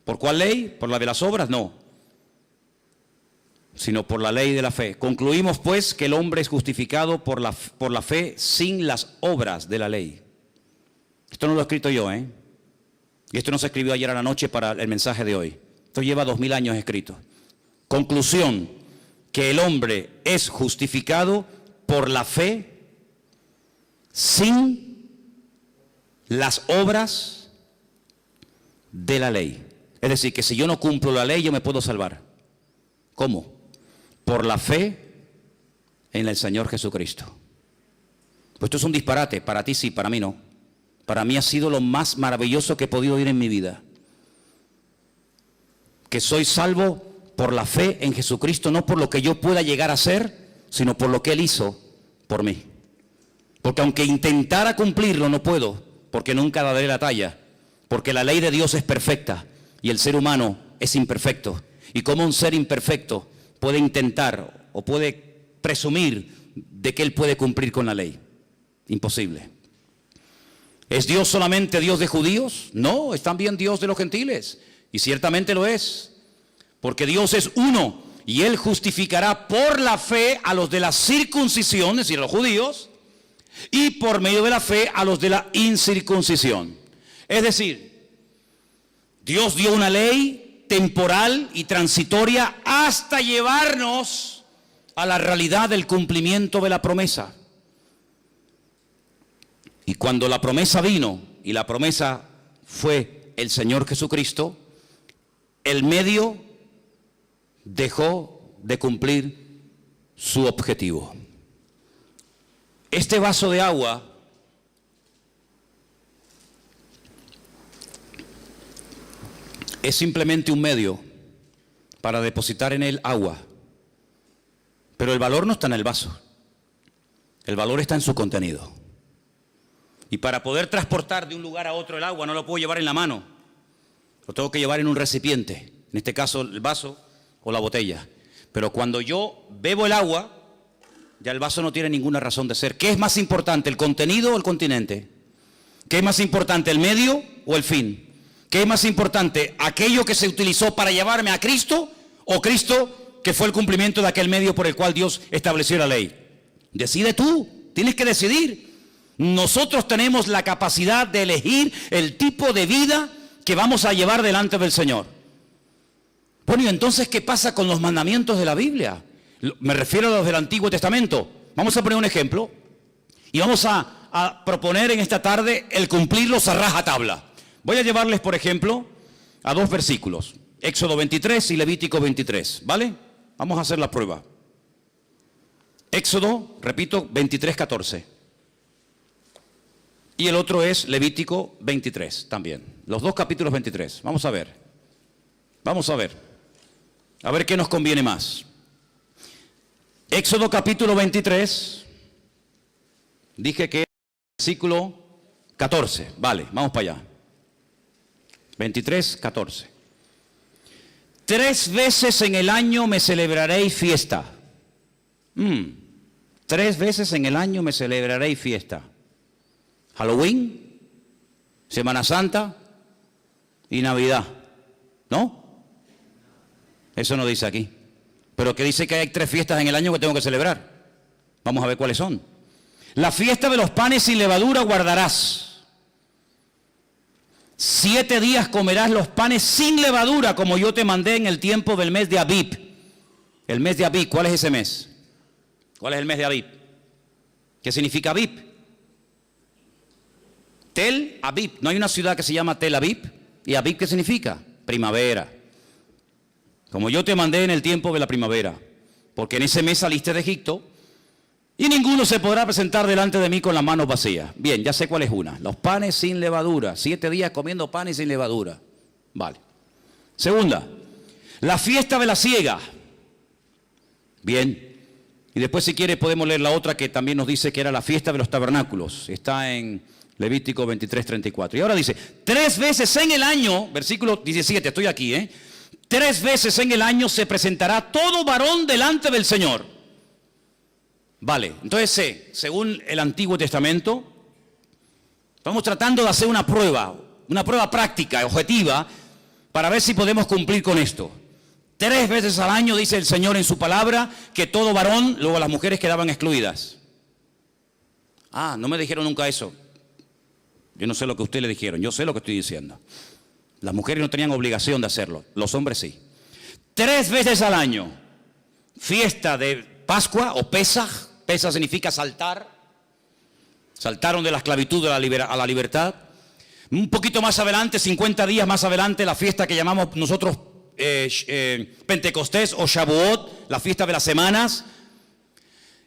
¿Por cuál ley? ¿Por la de las obras? No, sino por la ley de la fe. Concluimos pues que el hombre es justificado por la fe sin las obras de la ley. Esto no lo he escrito yo, Y esto no se escribió ayer a la noche para el mensaje de hoy. Esto lleva 2000 años escrito. Conclusión, que el hombre es justificado por la fe sin las obras de la ley. Es decir, que si yo no cumplo la ley, yo me puedo salvar. ¿Cómo? Por la fe en el Señor Jesucristo. Pues esto es un disparate. Para ti sí, para mí no. Para mí ha sido lo más maravilloso que he podido oír en mi vida. Que soy salvo por la fe en Jesucristo, no por lo que yo pueda llegar a ser, sino por lo que Él hizo por mí. Porque aunque intentara cumplirlo, no puedo, porque nunca daré la talla. Porque la ley de Dios es perfecta y el ser humano es imperfecto. Y como un ser imperfecto puede intentar o puede presumir de que él puede cumplir con la ley. Imposible. ¿Es Dios solamente Dios de judíos? No, es también Dios de los gentiles. Y ciertamente lo es. Porque Dios es uno y Él justificará por la fe a los de la circuncisión, es decir, a los judíos, y por medio de la fe a los de la incircuncisión. Es decir, Dios dio una ley temporal y transitoria hasta llevarnos a la realidad del cumplimiento de la promesa. Y cuando la promesa vino, y la promesa fue el Señor Jesucristo, el medio dejó de cumplir su objetivo. Este vaso de agua es simplemente un medio para depositar en él agua. Pero el valor no está en el vaso. El valor está en su contenido. Y para poder transportar de un lugar a otro el agua, no lo puedo llevar en la mano. Lo tengo que llevar en un recipiente. En este caso, el vaso o la botella. Pero cuando yo bebo el agua, ya el vaso no tiene ninguna razón de ser. ¿Qué es más importante, el contenido o el continente? ¿Qué es más importante, el medio o el fin? ¿Qué es más importante, aquello que se utilizó para llevarme a Cristo o Cristo que fue el cumplimiento de aquel medio por el cual Dios estableció la ley? Decide tú, tienes que decidir. Nosotros tenemos la capacidad de elegir el tipo de vida que vamos a llevar delante del Señor. Bueno, y entonces, ¿qué pasa con los mandamientos de la Biblia? Me refiero a los del Antiguo Testamento. Vamos a poner un ejemplo y vamos a proponer en esta tarde el cumplirlos a rajatabla. Voy a llevarles, por ejemplo, a dos versículos, Éxodo 23 y Levítico 23, ¿vale? Vamos a hacer la prueba. Éxodo, repito, 23:14. Y el otro es Levítico 23 también. Los dos capítulos 23. Vamos a ver. Vamos a ver. A ver qué nos conviene más. Éxodo capítulo 23. Dije que es versículo 14. Vale, vamos para allá. 23:14. 3 veces en el año me celebraréis fiesta. 3 veces en el año me celebraréis fiesta. Halloween, Semana Santa y Navidad. ¿No? Eso no dice aquí. Pero que dice que hay 3 fiestas en el año que tengo que celebrar. Vamos a ver cuáles son. La fiesta de los panes sin levadura guardarás. 7 días comerás los panes sin levadura, como yo te mandé en el tiempo del mes de Abib. El mes de Abib, ¿cuál es ese mes? ¿Cuál es el mes de Abib? ¿Qué significa Abib? Tel Abib. ¿No hay una ciudad que se llama Tel Abib? ¿Y Abib qué significa? Primavera. Como yo te mandé en el tiempo de la primavera. Porque en ese mes saliste de Egipto y ninguno se podrá presentar delante de mí con las manos vacías. Bien, ya sé cuál es una. Los panes sin levadura. 7 días comiendo panes sin levadura. Vale. Segunda, la fiesta de la siega. Bien. Y después, si quiere, podemos leer la otra que también nos dice que era la fiesta de los tabernáculos. Está en Levítico 23:34. Y ahora dice, 3 veces en el año, versículo 17, estoy aquí, 3 veces en el año se presentará todo varón delante del Señor. Vale, entonces según el Antiguo Testamento, estamos tratando de hacer una prueba práctica, objetiva, para ver si podemos cumplir con esto. 3 veces al año dice el Señor en su palabra que todo varón, luego las mujeres quedaban excluidas. Ah, no me dijeron nunca eso. Yo no sé lo que ustedes le dijeron, yo sé lo que estoy diciendo. Las mujeres no tenían obligación de hacerlo, los hombres sí. 3 veces al año, fiesta de Pascua o Pesaj. Pesaj significa saltar. Saltaron de la esclavitud a la libertad. Un poquito más adelante, 50 días más adelante, la fiesta que llamamos nosotros Pentecostés o Shavuot, la fiesta de las semanas.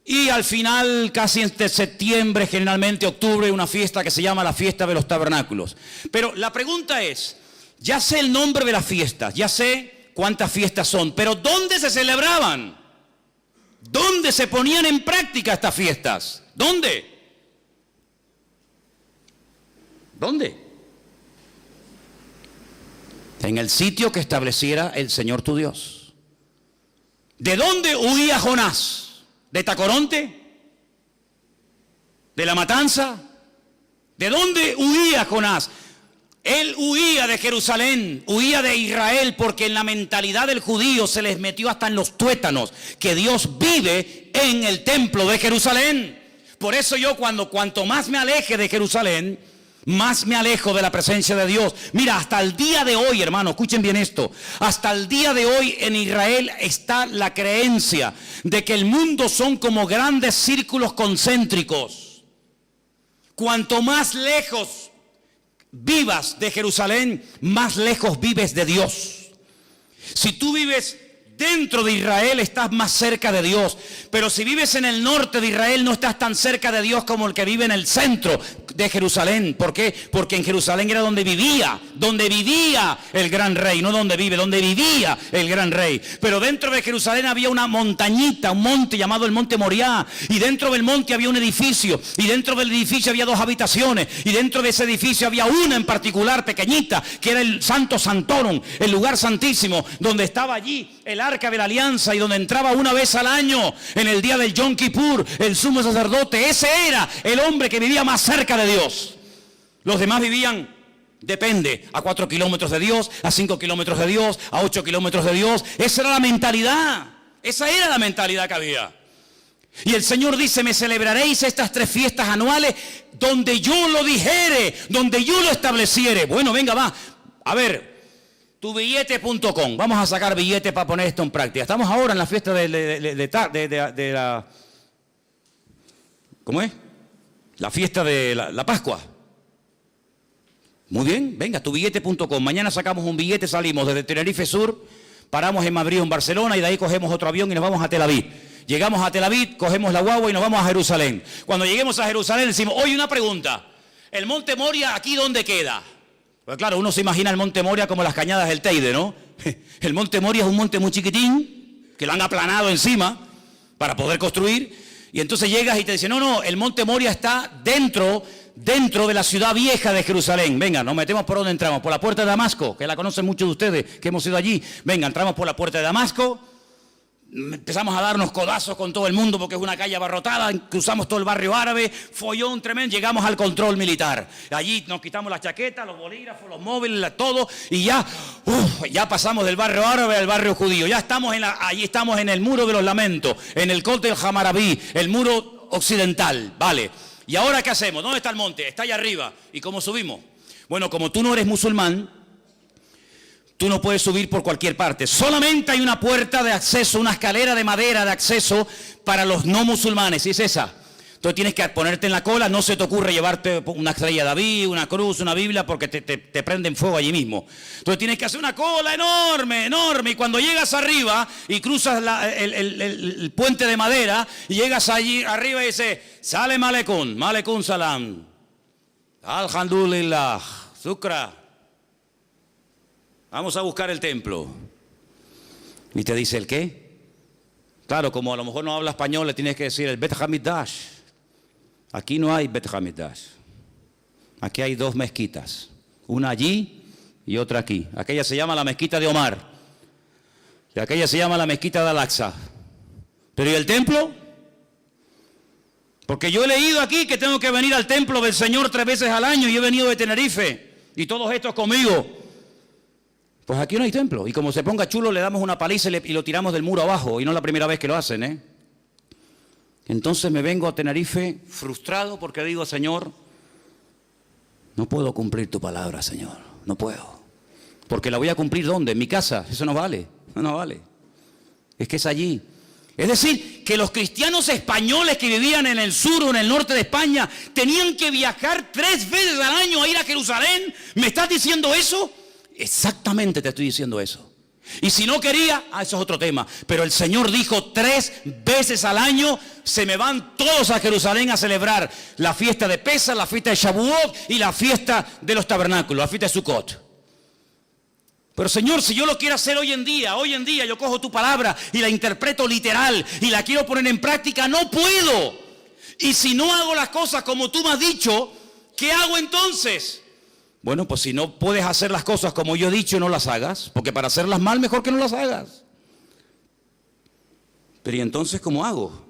Y al final, casi entre septiembre, generalmente octubre, una fiesta que se llama la fiesta de los tabernáculos. Pero la pregunta es, ya sé el nombre de las fiestas, ya sé cuántas fiestas son, pero ¿dónde se celebraban? ¿Dónde se ponían en práctica estas fiestas? ¿Dónde? ¿Dónde? En el sitio que estableciera el Señor tu Dios. ¿De dónde huía Jonás? ¿De Tacoronte? ¿De la matanza? ¿De dónde huía Jonás? Él huía de Jerusalén, huía de Israel, porque en la mentalidad del judío se les metió hasta en los tuétanos que Dios vive en el templo de Jerusalén. Por eso yo cuanto más me aleje de Jerusalén, más me alejo de la presencia de Dios. Mira, hasta el día de hoy, hermano, escuchen bien esto. Hasta el día de hoy en Israel está la creencia de que el mundo son como grandes círculos concéntricos. Cuanto más lejos vivas de Jerusalén, más lejos vives de Dios. Si tú vives dentro de Israel, estás más cerca de Dios. Pero si vives en el norte de Israel, no estás tan cerca de Dios como el que vive en el centro de Jerusalén. ¿Por qué? Porque en Jerusalén era donde vivía el gran rey, no donde vive, donde vivía el gran rey. Pero dentro de Jerusalén había una montañita, un monte llamado el monte Moriah, y dentro del monte había un edificio, y dentro del edificio había 2 habitaciones, y dentro de ese edificio había una en particular pequeñita, que era el Santo Santorum, el lugar santísimo, donde estaba allí el arca de la alianza, y donde entraba una vez al año, en el día del Yom Kippur, el sumo sacerdote. Ese era el hombre que vivía más cerca de Dios. Los demás vivían, depende, a 4 kilómetros de Dios, a 5 kilómetros de Dios, a 8 kilómetros de Dios. Esa era la mentalidad. Esa era la mentalidad que había. Y el Señor dice, me celebraréis estas 3 fiestas anuales donde yo lo dijere, donde yo lo estableciere. Bueno, venga, va. A ver, tubillete.com. Vamos a sacar billetes para poner esto en práctica. Estamos ahora en la fiesta de la... ¿Cómo es? La fiesta de la Pascua. Muy bien, venga, tubillete.com. Mañana sacamos un billete, salimos desde Tenerife Sur, paramos en Madrid o en Barcelona y de ahí cogemos otro avión y nos vamos a Tel Aviv. Llegamos a Tel Aviv, cogemos la guagua y nos vamos a Jerusalén. Cuando lleguemos a Jerusalén decimos, oye, una pregunta. ¿El monte Moria aquí dónde queda? Pues claro, uno se imagina el monte Moria como las cañadas del Teide, ¿no? El monte Moria es un monte muy chiquitín, que lo han aplanado encima para poder construir. Y entonces llegas y te dicen, no, el monte Moria está dentro de la ciudad vieja de Jerusalén. Venga, nos metemos por donde entramos, por la puerta de Damasco, que la conocen muchos de ustedes, que hemos ido allí. Venga, entramos por la puerta de Damasco, Empezamos a darnos codazos con todo el mundo porque es una calle abarrotada, cruzamos todo el barrio árabe, follón tremendo, llegamos al control militar. Allí nos quitamos las chaquetas, los bolígrafos, los móviles, todo, y ya pasamos del barrio árabe al barrio judío. Ya estamos allí estamos en el muro de los lamentos, en el Cóctel Hammurabi, el muro occidental, ¿vale? ¿Y ahora qué hacemos? ¿Dónde está el monte? Está allá arriba. ¿Y cómo subimos? Bueno, como tú no eres musulmán, tú no puedes subir por cualquier parte. Solamente hay una puerta de acceso, una escalera de madera de acceso para los no musulmanes, y es esa. Entonces tienes que ponerte en la cola, no se te ocurre llevarte una estrella de David, una cruz, una Biblia, porque te prenden fuego allí mismo. Entonces tienes que hacer una cola enorme, enorme, y cuando llegas arriba y cruzas el puente de madera, y llegas allí arriba y dices, Salem Aleikum, Aleikum Salam, Alhamdulillah, Shukra. Vamos a buscar el templo. Y te dice, ¿el qué? Claro, como a lo mejor no habla español, le tienes que decir el Bet Hamikdash. Aquí no hay Bet Hamikdash. Aquí hay dos mezquitas. Una allí y otra aquí. Aquella se llama la mezquita de Omar. Y aquella se llama la mezquita de Al-Aqsa. ¿Pero y el templo? Porque yo he leído aquí que tengo que venir al templo del Señor 3 veces al año y he venido de Tenerife. Y todos estos conmigo. Pues aquí no hay templo. Y como se ponga chulo, le damos una paliza y lo tiramos del muro abajo. Y no es la primera vez que lo hacen, ¿eh? Entonces me vengo a Tenerife frustrado porque digo, Señor, no puedo cumplir tu palabra, Señor. No puedo. Porque la voy a cumplir ¿dónde? En mi casa. Eso no vale. No vale. Es que es allí. Es decir, que los cristianos españoles que vivían en el sur o en el norte de España tenían que viajar 3 veces al año a ir a Jerusalén. ¿Me estás diciendo eso? Exactamente te estoy diciendo eso. Y si no quería, eso es otro tema. Pero el Señor dijo 3 veces al año se me van todos a Jerusalén a celebrar la fiesta de Pesach, la fiesta de Shavuot y la fiesta de los tabernáculos, la fiesta de Sukkot. Pero Señor, si yo lo quiero hacer hoy en día yo cojo tu palabra y la interpreto literal y la quiero poner en práctica, no puedo. Y si no hago las cosas como tú me has dicho, ¿qué hago entonces? Bueno, pues si no puedes hacer las cosas como yo he dicho, no las hagas, porque para hacerlas mal mejor que no las hagas. Pero ¿y entonces cómo hago?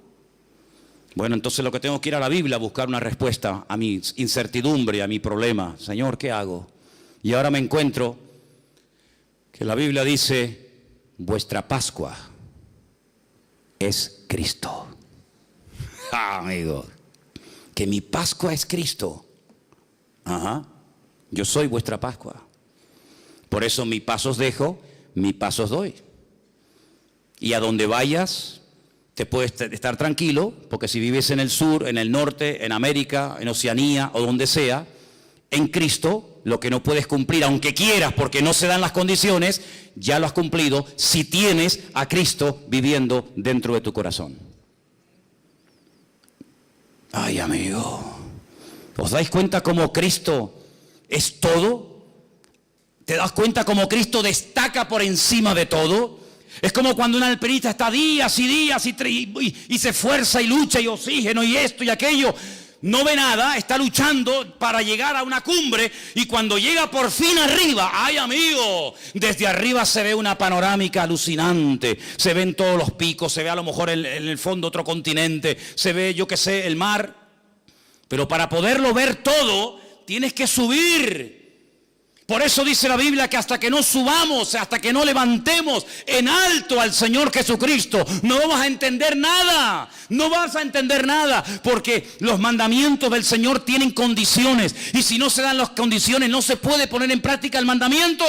Bueno, entonces lo que tengo que ir a la Biblia a buscar una respuesta a mi incertidumbre, a mi problema. Señor, ¿qué hago? Y ahora me encuentro que la Biblia dice, vuestra Pascua es Cristo. Amigo, que mi Pascua es Cristo. Ajá. Yo soy vuestra Pascua. Por eso mi paz os dejo, mi paz os doy. Y a donde vayas, te puedes estar tranquilo, porque si vives en el sur, en el norte, en América, en Oceanía o donde sea, en Cristo, lo que no puedes cumplir, aunque quieras, porque no se dan las condiciones, ya lo has cumplido si tienes a Cristo viviendo dentro de tu corazón. Ay, amigo, ¿os dais cuenta cómo Cristo es todo? ¿Te das cuenta cómo Cristo destaca por encima de todo? Es como cuando un alpinista está días y días y se esfuerza y lucha y oxígeno y esto y aquello. No ve nada, está luchando para llegar a una cumbre y cuando llega por fin arriba, ¡ay, amigo! Desde arriba se ve una panorámica alucinante, se ven todos los picos, se ve a lo mejor en el fondo otro continente, se ve, yo qué sé, el mar. Pero para poderlo ver todo, tienes que subir. Por eso dice la Biblia que hasta que no subamos, hasta que no levantemos en alto al Señor Jesucristo, no vamos a entender nada. No vas a entender nada, porque los mandamientos del Señor tienen condiciones. Y si no se dan las condiciones, no se puede poner en práctica el mandamiento.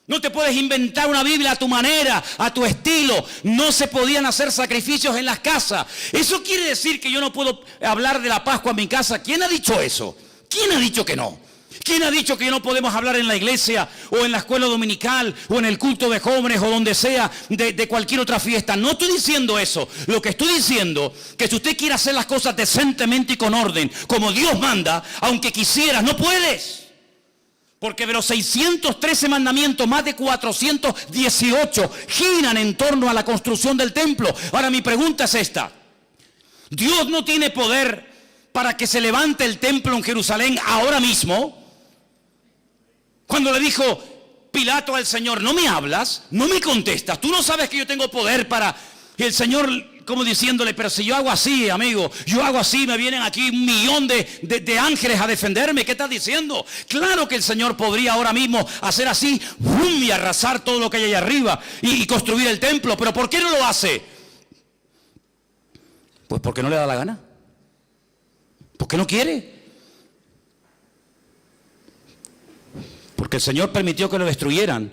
No te puedes inventar una Biblia a tu manera, a tu estilo. No se podían hacer sacrificios en las casas. Eso quiere decir que yo no puedo hablar de la Pascua en mi casa. ¿Quién ha dicho eso? ¿Quién ha dicho que no? ¿Quién ha dicho que no podemos hablar en la iglesia o en la escuela dominical o en el culto de jóvenes o donde sea de cualquier otra fiesta? No estoy diciendo eso. Lo que estoy diciendo que si usted quiere hacer las cosas decentemente y con orden, como Dios manda, aunque quisieras, no puedes. Porque de los 613 mandamientos, más de 418 giran en torno a la construcción del templo. Ahora mi pregunta es esta. ¿Dios no tiene poder para que se levante el templo en Jerusalén ahora mismo? Cuando le dijo, Pilato al Señor, ¿no me hablas? ¿No me contestas? ¿Tú no sabes que yo tengo poder para...? Y el Señor como diciéndole, pero si yo hago así, amigo, yo hago así, me vienen aquí 1.000.000 de ángeles a defenderme. ¿Qué estás diciendo? Claro que el Señor podría ahora mismo hacer así, ¡bum!, y arrasar todo lo que hay allá arriba y construir el templo. ¿Pero por qué no lo hace? Pues porque no le da la gana. ¿Por qué no quiere? Porque el Señor permitió que lo destruyeran.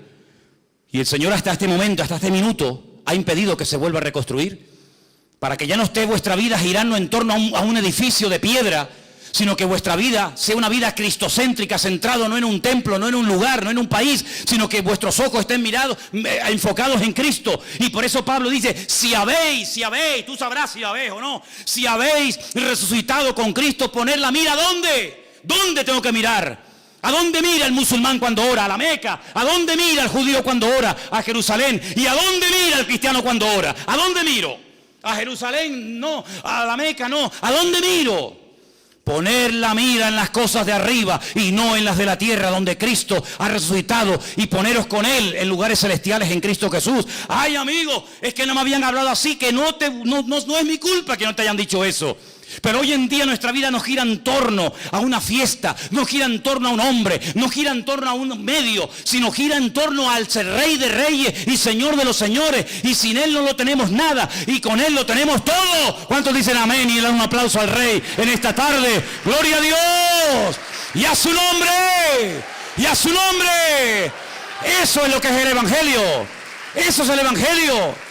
Y el Señor hasta este momento, hasta este minuto, ha impedido que se vuelva a reconstruir. Para que ya no esté vuestra vida girando en torno a un edificio de piedra, sino que vuestra vida sea una vida cristocéntrica, centrado no en un templo, no en un lugar, no en un país, sino que vuestros ojos estén enfocados en Cristo. Y por eso Pablo dice, si habéis, tú sabrás si habéis o no, si habéis resucitado con Cristo, poner la mira, ¿dónde? ¿Dónde tengo que mirar? ¿A dónde mira el musulmán cuando ora? A la Meca. ¿A dónde mira el judío cuando ora? A Jerusalén. ¿Y a dónde mira el cristiano cuando ora? ¿A dónde miro? A Jerusalén no, a la Meca no. ¿A dónde miro? Poner la mira en las cosas de arriba y no en las de la tierra, donde Cristo ha resucitado, y poneros con Él en lugares celestiales en Cristo Jesús. Ay, amigo, es que no me habían hablado así, que no es mi culpa que no te hayan dicho eso. Pero hoy en día nuestra vida no gira en torno a una fiesta, no gira en torno a un hombre, no gira en torno a un medio, sino gira en torno al Rey de Reyes y Señor de los Señores. Y sin Él no lo tenemos nada, y con Él lo tenemos todo. ¿Cuántos dicen amén y le dan un aplauso al Rey en esta tarde? ¡Gloria a Dios! ¡Y a su nombre! ¡Y a su nombre! Eso es lo que es el Evangelio. Eso es el Evangelio.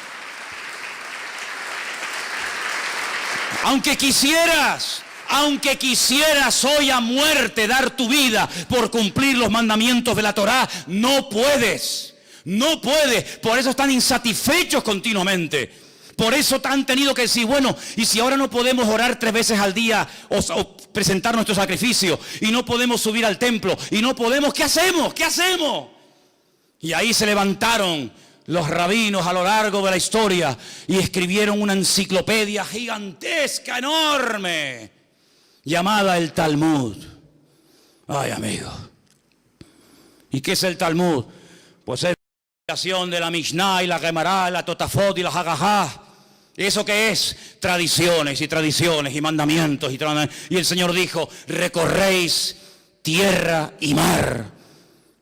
Aunque quisieras hoy a muerte dar tu vida por cumplir los mandamientos de la Torá, no puedes. No puedes. Por eso están insatisfechos continuamente. Por eso han tenido que decir, bueno, y si ahora no podemos orar 3 veces al día o presentar nuestro sacrificio, y no podemos subir al templo, y no podemos, ¿qué hacemos? ¿Qué hacemos? Y ahí se levantaron los rabinos a lo largo de la historia y escribieron una enciclopedia gigantesca, enorme, llamada el Talmud. Ay, amigo. ¿Y qué es el Talmud? Pues es la creación de la Mishnah y la Gemara, la Totafot y la Hagahá. ¿Eso qué es? Tradiciones y mandamientos. Y el Señor dijo, recorréis tierra y mar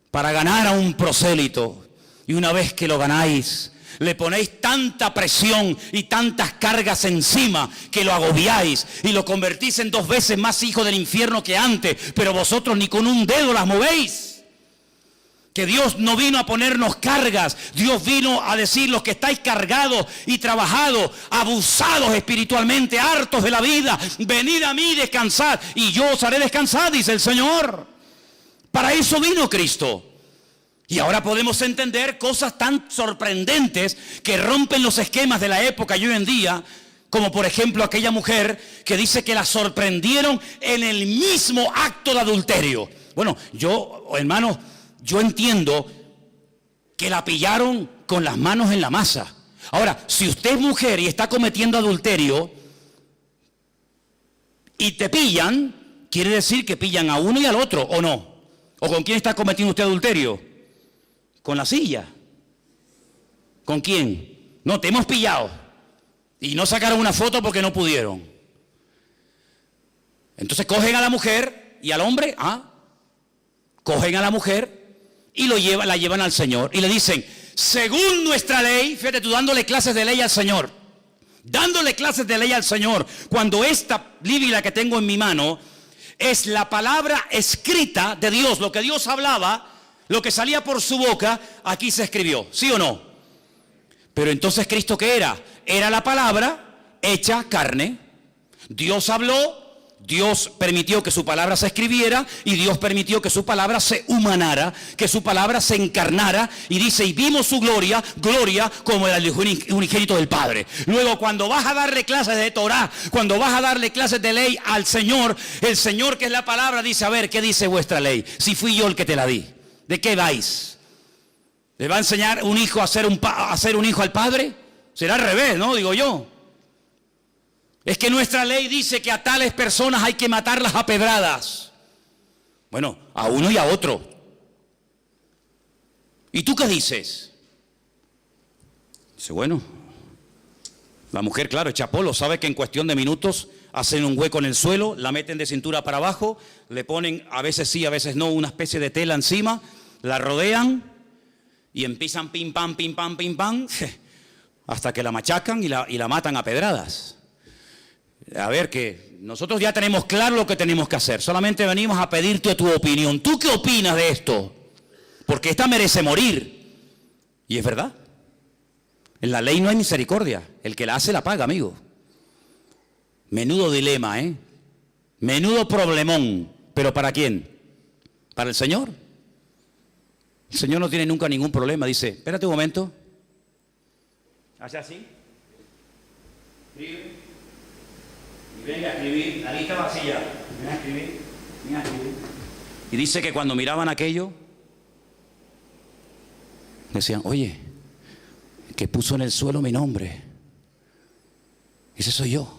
para ganar a un prosélito. Y una vez que lo ganáis, le ponéis tanta presión y tantas cargas encima que lo agobiáis y lo convertís en 2 veces más hijo del infierno que antes, pero vosotros ni con un dedo las movéis. Que Dios no vino a ponernos cargas, Dios vino a decir, los que estáis cargados y trabajados, abusados espiritualmente, hartos de la vida, venid a mí y descansad, y yo os haré descansar, dice el Señor. Para eso vino Cristo. Y ahora podemos entender cosas tan sorprendentes que rompen los esquemas de la época y hoy en día, como por ejemplo aquella mujer que dice que la sorprendieron en el mismo acto de adulterio. Bueno, hermano, yo entiendo que la pillaron con las manos en la masa. Ahora, si usted es mujer y está cometiendo adulterio y te pillan, quiere decir que pillan a uno y al otro, ¿o no? ¿O con quién está cometiendo usted adulterio? ¿Con la silla? ¿Con quién? No, te hemos pillado. Y no sacaron una foto porque no pudieron. Entonces cogen a la mujer y al hombre, cogen a la mujer y la llevan al Señor. Y le dicen, según nuestra ley, fíjate tú dándole clases de ley al Señor. Dándole clases de ley al Señor. Cuando esta Biblia que tengo en mi mano es la palabra escrita de Dios, lo que Dios hablaba, lo que salía por su boca, aquí se escribió, ¿sí o no? Pero entonces Cristo, ¿qué era? Era la palabra hecha carne. Dios habló, Dios permitió que su palabra se escribiera y Dios permitió que su palabra se humanara, que su palabra se encarnara, y dice, y vimos su gloria como el unigénito del Padre. Luego, cuando vas a darle clases de Torah, cuando vas a darle clases de ley al Señor, el Señor, que es la palabra, dice, a ver, ¿qué dice vuestra ley? Si fui yo el que te la di. ¿De qué vais? ¿Le va a enseñar un hijo a ser un hijo al padre? Será al revés, ¿no? Digo yo. Es que nuestra ley dice que a tales personas hay que matarlas a pedradas. Bueno, a uno y a otro. ¿Y tú qué dices? Dice, bueno, la mujer, claro, echa polo, sabe que en cuestión de minutos hacen un hueco en el suelo, la meten de cintura para abajo, le ponen, a veces sí, a veces no, una especie de tela encima, la rodean y empiezan pim, pam, hasta que la machacan y la matan a pedradas. A ver, que nosotros ya tenemos claro lo que tenemos que hacer, solamente venimos a pedirte tu opinión. ¿Tú qué opinas de esto? Porque esta merece morir. Y es verdad. En la ley no hay misericordia. El que la hace la paga, amigo. Menudo dilema, ¿eh? Menudo problemón. ¿Pero para quién? ¿Para el Señor? El Señor no tiene nunca ningún problema. Dice, espérate un momento. Hace así. Escribe. Y venga a escribir. La lista vacía. Venga a escribir. Venga a escribir. Y dice que cuando miraban aquello, decían, oye, que puso en el suelo mi nombre. Ese soy yo.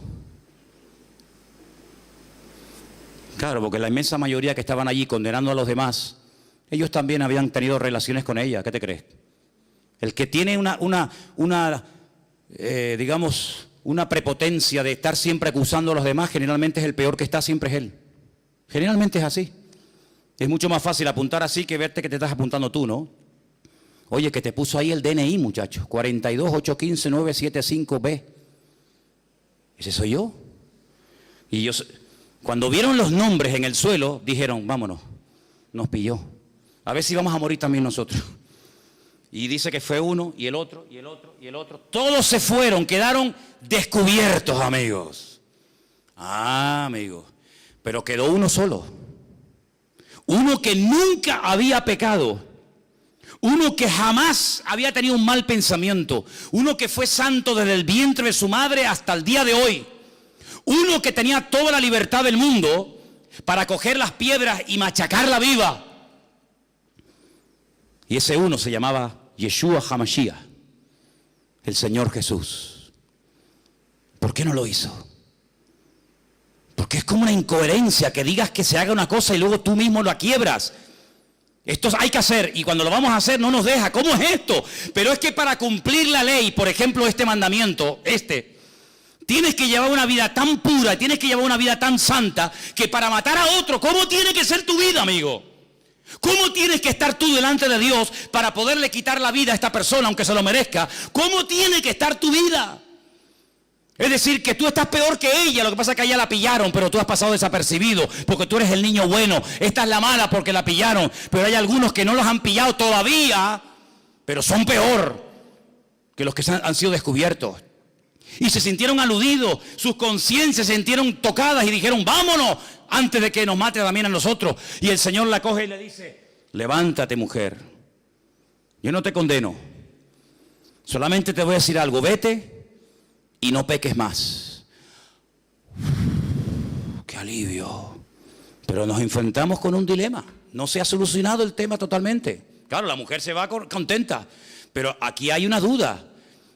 Claro, porque la inmensa mayoría que estaban allí condenando a los demás, ellos también habían tenido relaciones con ella. ¿Qué te crees? El que tiene digamos, una prepotencia de estar siempre acusando a los demás, generalmente es el peor que está, siempre es él. Generalmente es así. Es mucho más fácil apuntar así que verte que te estás apuntando tú, ¿no? Oye, que te puso ahí el DNI, muchachos, 42815-975B. Ese soy yo. Y ellos, cuando vieron los nombres en el suelo, dijeron, vámonos, nos pilló. A ver si vamos a morir también nosotros. Y dice que fue uno, y el otro, y el otro, y el otro. Todos se fueron, quedaron descubiertos, amigos. Ah, amigos. Pero quedó uno solo. Uno que nunca había pecado. Uno que jamás había tenido un mal pensamiento. Uno que fue santo desde el vientre de su madre hasta el día de hoy. Uno que tenía toda la libertad del mundo para coger las piedras y machacarla viva. Y ese uno se llamaba Yeshua HaMashiach, el Señor Jesús. ¿Por qué no lo hizo? Porque es como una incoherencia que digas que se haga una cosa y luego tú mismo la quiebras. Esto hay que hacer, y cuando lo vamos a hacer no nos deja. ¿Cómo es esto? Pero es que para cumplir la ley, por ejemplo, este mandamiento, tienes que llevar una vida tan pura, tienes que llevar una vida tan santa, que para matar a otro, ¿cómo tiene que ser tu vida, amigo? ¿Cómo tienes que estar tú delante de Dios para poderle quitar la vida a esta persona, aunque se lo merezca? ¿Cómo tiene que estar tu vida? Es decir, que tú estás peor que ella, lo que pasa es que a ella la pillaron, pero tú has pasado desapercibido, porque tú eres el niño bueno. Esta es la mala porque la pillaron, pero hay algunos que no los han pillado todavía, pero son peor que los que han sido descubiertos. Y se sintieron aludidos, sus conciencias se sintieron tocadas y dijeron, vámonos, antes de que nos mate también a nosotros. Y el Señor la coge y le dice, levántate, mujer, yo no te condeno, solamente te voy a decir algo, vete y no peques más. ¡Qué alivio! Pero nos enfrentamos con un dilema. No se ha solucionado el tema totalmente. Claro, la mujer se va contenta, pero aquí hay una duda.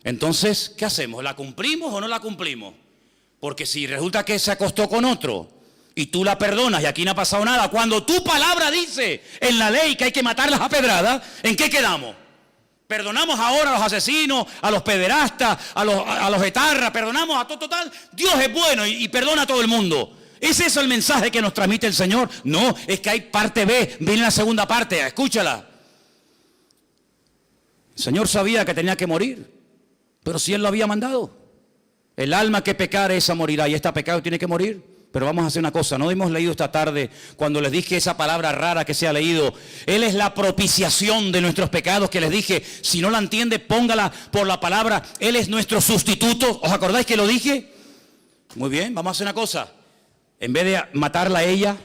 Entonces, ¿qué hacemos? ¿La cumplimos o no la cumplimos? Porque si resulta que se acostó con otro y tú la perdonas y aquí no ha pasado nada, cuando tu palabra dice en la ley que hay que matarlas a pedradas, ¿en qué quedamos? Perdonamos ahora a los asesinos, a los pederastas, a los etarras, perdonamos a todo total. Dios es bueno y perdona a todo el mundo. ¿Es eso el mensaje que nos transmite el Señor? No, es que hay parte B, viene la segunda parte, escúchala. El Señor sabía que tenía que morir, pero si Él lo había mandado. El alma que pecare, esa morirá, y esta pecado tiene que morir. Pero vamos a hacer una cosa, no hemos leído esta tarde, cuando les dije esa palabra rara que se ha leído, Él es la propiciación de nuestros pecados, que les dije, si no la entiende, póngala por la palabra, Él es nuestro sustituto. ¿Os acordáis que lo dije? Muy bien, vamos a hacer una cosa, en vez de matarla a ella,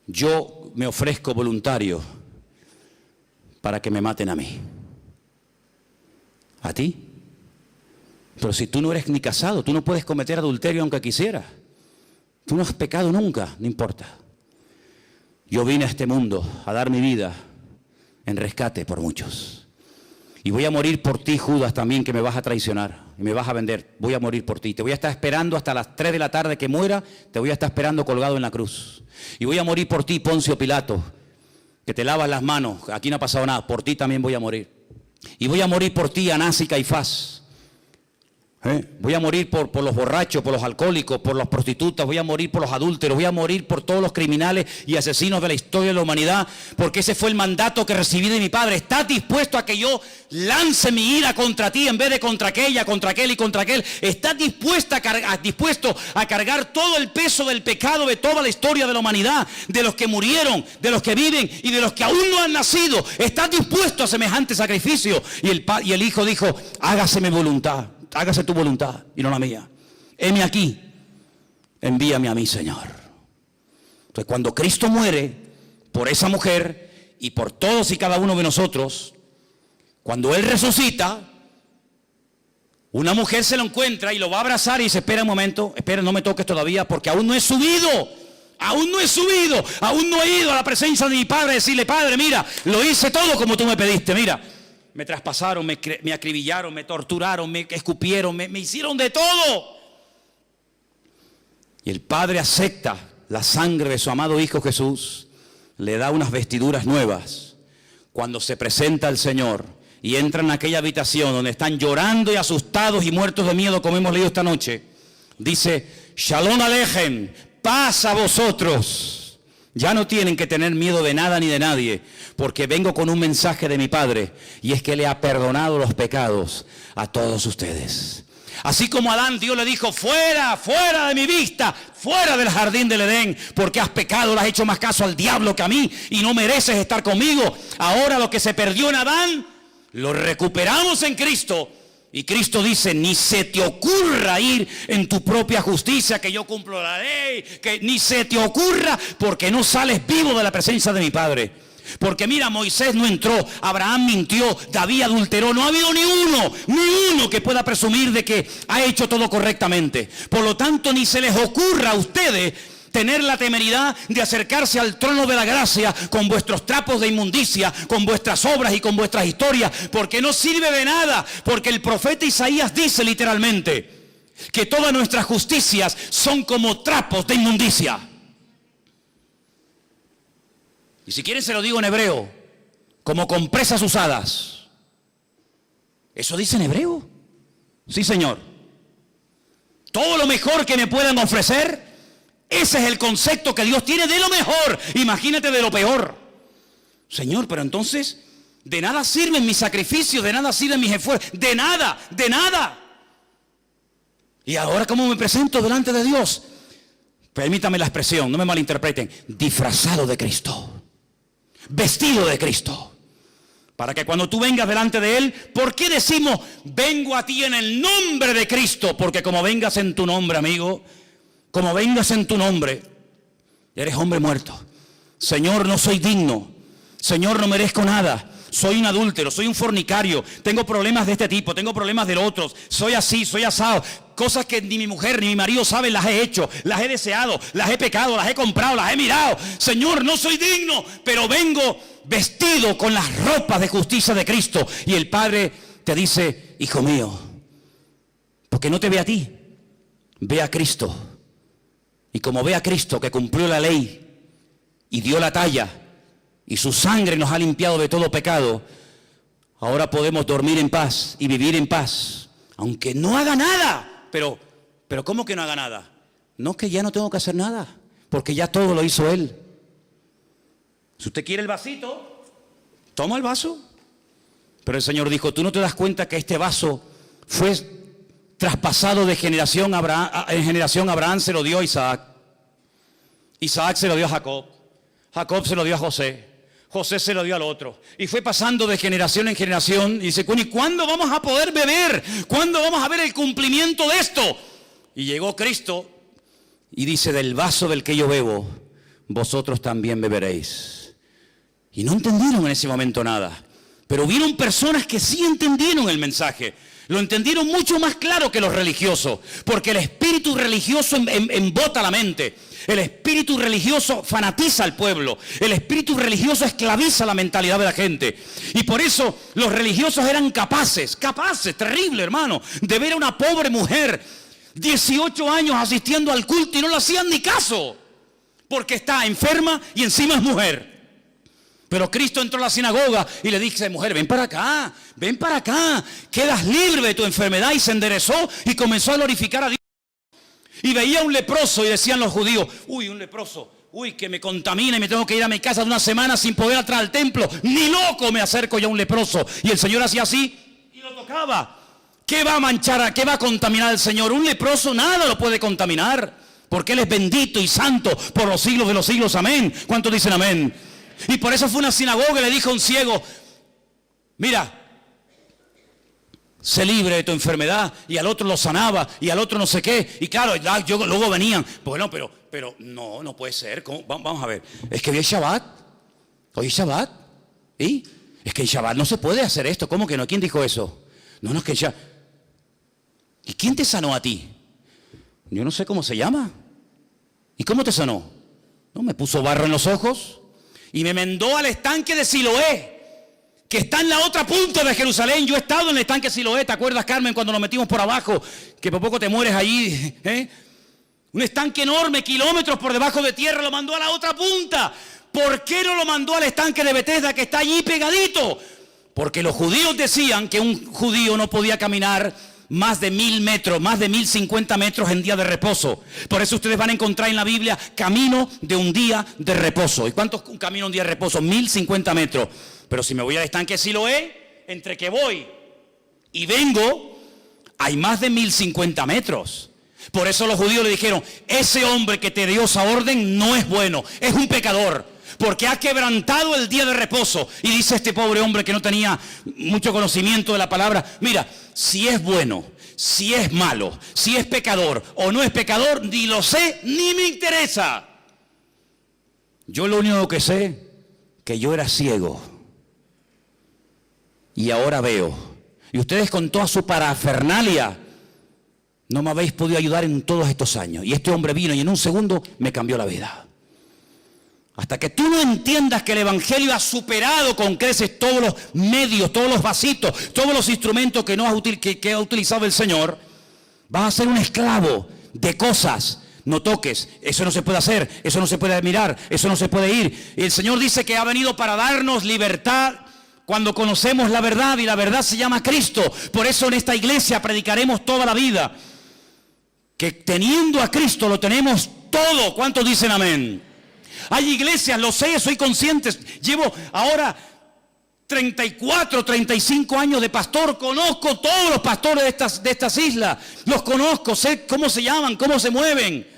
yo me ofrezco voluntario para que me maten a mí. ¿A ti? Pero si tú no eres ni casado, tú no puedes cometer adulterio aunque quisieras. Tú no has pecado nunca, no importa. Yo vine a este mundo a dar mi vida en rescate por muchos. Y voy a morir por ti, Judas, también, que me vas a traicionar y me vas a vender. Voy a morir por ti. Te voy a estar esperando hasta las 3 de la tarde que muera. Te voy a estar esperando colgado en la cruz. Y voy a morir por ti, Poncio Pilato, que te lavas las manos, aquí no ha pasado nada, por ti también voy a morir. Y voy a morir por ti, Anás y Caifás. Voy a morir por los borrachos, por los alcohólicos, por las prostitutas, voy a morir por los adúlteros, voy a morir por todos los criminales y asesinos de la historia de la humanidad, porque ese fue el mandato que recibí de mi Padre. ¿Estás dispuesto a que yo lance mi ira contra ti en vez de contra aquella, contra aquel y contra aquel? ¿Estás dispuesto a cargar todo el peso del pecado de toda la historia de la humanidad, de los que murieron, de los que viven y de los que aún no han nacido? ¿Estás dispuesto a semejante sacrificio? Y el Hijo dijo, hágase mi voluntad. Hágase tu voluntad y no la mía. Heme aquí, envíame a mí, Señor. Entonces, cuando Cristo muere por esa mujer y por todos y cada uno de nosotros, cuando Él resucita, una mujer se lo encuentra y lo va a abrazar y dice, espera un momento, espera, no me toques todavía porque aún no he subido. Aún no he subido, aún no he ido a la presencia de mi Padre a decirle, Padre, mira, lo hice todo como tú me pediste, mira. Me traspasaron, me acribillaron, me torturaron, me escupieron, me hicieron de todo. Y el Padre acepta la sangre de su amado Hijo Jesús, le da unas vestiduras nuevas. Cuando se presenta al Señor y entra en aquella habitación donde están llorando y asustados y muertos de miedo, como hemos leído esta noche, dice, Shalom Alejem, paz a vosotros. Ya no tienen que tener miedo de nada ni de nadie, porque vengo con un mensaje de mi Padre, y es que le ha perdonado los pecados a todos ustedes. Así como a Adán, Dios le dijo, fuera, fuera de mi vista, fuera del jardín del Edén, porque has pecado, le has hecho más caso al diablo que a mí, y no mereces estar conmigo. Ahora lo que se perdió en Adán, lo recuperamos en Cristo. Y Cristo dice, ni se te ocurra ir en tu propia justicia, que yo cumplo la ley, que ni se te ocurra, porque no sales vivo de la presencia de mi Padre. Porque mira, Moisés no entró, Abraham mintió, David adulteró, no ha habido ni uno que pueda presumir de que ha hecho todo correctamente. Por lo tanto, ni se les ocurra a ustedes tener la temeridad de acercarse al trono de la gracia con vuestros trapos de inmundicia, con vuestras obras y con vuestras historias, porque no sirve de nada, porque el profeta Isaías dice literalmente que todas nuestras justicias son como trapos de inmundicia. Y si quieren se lo digo en hebreo, como compresas usadas. ¿Eso dice en hebreo? Sí, Señor. Todo lo mejor que me puedan ofrecer, ese es el concepto que Dios tiene de lo mejor. Imagínate de lo peor. Señor, pero entonces, de nada sirven mis sacrificios, de nada sirven mis esfuerzos, de nada, de nada. Y ahora, ¿cómo me presento delante de Dios? Permítame la expresión, no me malinterpreten. Disfrazado de Cristo, vestido de Cristo. Para que cuando tú vengas delante de Él, ¿por qué decimos, vengo a ti en el nombre de Cristo? Porque como vengas en tu nombre, amigo, como vengas en tu nombre, eres hombre muerto. Señor, no soy digno. Señor, no merezco nada. Soy un adúltero, soy un fornicario. Tengo problemas de este tipo, tengo problemas del otro. Soy así, soy asado. Cosas que ni mi mujer ni mi marido saben, las he hecho, las he deseado, las he pecado, las he comprado, las he mirado. Señor, no soy digno, pero vengo vestido con las ropas de justicia de Cristo. Y el Padre te dice, hijo mío, porque no te ve a ti, ve a Cristo. Y como ve a Cristo que cumplió la ley y dio la talla y su sangre nos ha limpiado de todo pecado, ahora podemos dormir en paz y vivir en paz, aunque no haga nada. Pero ¿cómo que no haga nada? No, que ya no tengo que hacer nada, porque ya todo lo hizo Él. Si usted quiere el vasito, toma el vaso. Pero el Señor dijo, ¿tú no te das cuenta que este vaso fue traspasado de generación en generación? Abraham se lo dio a Isaac, Isaac se lo dio a Jacob, Jacob se lo dio a José, José se lo dio al otro, y fue pasando de generación en generación. Y dice, ¿y cuándo vamos a poder beber? ¿Cuándo vamos a ver el cumplimiento de esto? Y llegó Cristo y dice, del vaso del que yo bebo, vosotros también beberéis. Y no entendieron en ese momento nada, pero vieron personas que sí entendieron el mensaje. Lo entendieron mucho más claro que los religiosos, porque el espíritu religioso embota la mente. El espíritu religioso fanatiza al pueblo. El espíritu religioso esclaviza la mentalidad de la gente. Y por eso los religiosos eran capaces, terrible hermano, de ver a una pobre mujer, 18 años asistiendo al culto y no le hacían ni caso, porque está enferma y encima es mujer. Pero Cristo entró a la sinagoga y le dice, mujer, ven para acá, quedas libre de tu enfermedad. Y se enderezó y comenzó a glorificar a Dios. Y veía un leproso y decían los judíos, uy, un leproso, uy, que me contamina y me tengo que ir a mi casa de una semana sin poder entrar al templo. Ni loco me acerco yo a un leproso. Y el Señor hacía así y lo tocaba. ¿Qué va a manchar, qué va a contaminar al Señor? Un leproso nada lo puede contaminar, porque Él es bendito y santo por los siglos de los siglos. Amén. ¿Cuántos dicen amén? Y por eso fue una sinagoga y le dijo a un ciego, mira, sé libre de tu enfermedad. Y al otro lo sanaba y al otro no sé qué. Y claro, luego venían, bueno, pero no puede ser. Vamos a ver, es que hoy es Shabbat. Hoy es Shabbat. ¿Y? Es que el Shabbat no se puede hacer esto. ¿Cómo que no? ¿Quién dijo eso? No, es que ya. ¿Y quién te sanó a ti? Yo no sé cómo se llama. ¿Y cómo te sanó? No, me puso barro en los ojos y me mandó al estanque de Siloé, que está en la otra punta de Jerusalén. Yo he estado en el estanque de Siloé. ¿Te acuerdas, Carmen, cuando nos metimos por abajo? Que por poco te mueres allí, ¿eh? Un estanque enorme, kilómetros por debajo de tierra. Lo mandó a la otra punta. ¿Por qué no lo mandó al estanque de Betesda, que está allí pegadito? Porque los judíos decían que un judío no podía caminar más de 1000 metros, más de 1050 metros en día de reposo. Por eso ustedes van a encontrar en la Biblia camino de un día de reposo. ¿Y cuánto es un camino de un día de reposo? 1050 metros. Pero si me voy al estanque de Siloé, entre que voy y vengo, hay más de 1050 metros. Por eso los judíos le dijeron, ese hombre que te dio esa orden no es bueno, es un pecador, porque ha quebrantado el día de reposo. Y dice este pobre hombre que no tenía mucho conocimiento de la palabra, mira, si es bueno, si es malo, si es pecador o no es pecador, ni lo sé, ni me interesa. Yo lo único que sé, que yo era ciego y ahora veo. Y ustedes con toda su parafernalia no me habéis podido ayudar en todos estos años. Y este hombre vino y en un segundo me cambió la vida. Hasta que tú no entiendas que el Evangelio ha superado con creces todos los medios, todos los vasitos, todos los instrumentos que ha utilizado el Señor, vas a ser un esclavo de cosas. No toques, eso no se puede hacer, eso no se puede mirar, eso no se puede ir. Y el Señor dice que ha venido para darnos libertad cuando conocemos la verdad, y la verdad se llama Cristo. Por eso en esta iglesia predicaremos toda la vida que teniendo a Cristo lo tenemos todo. ¿Cuántos dicen amén? Hay iglesias, lo sé, soy consciente. Llevo ahora 34, 35 años de pastor. Conozco todos los pastores de estas islas. Los conozco, sé cómo se llaman, cómo se mueven.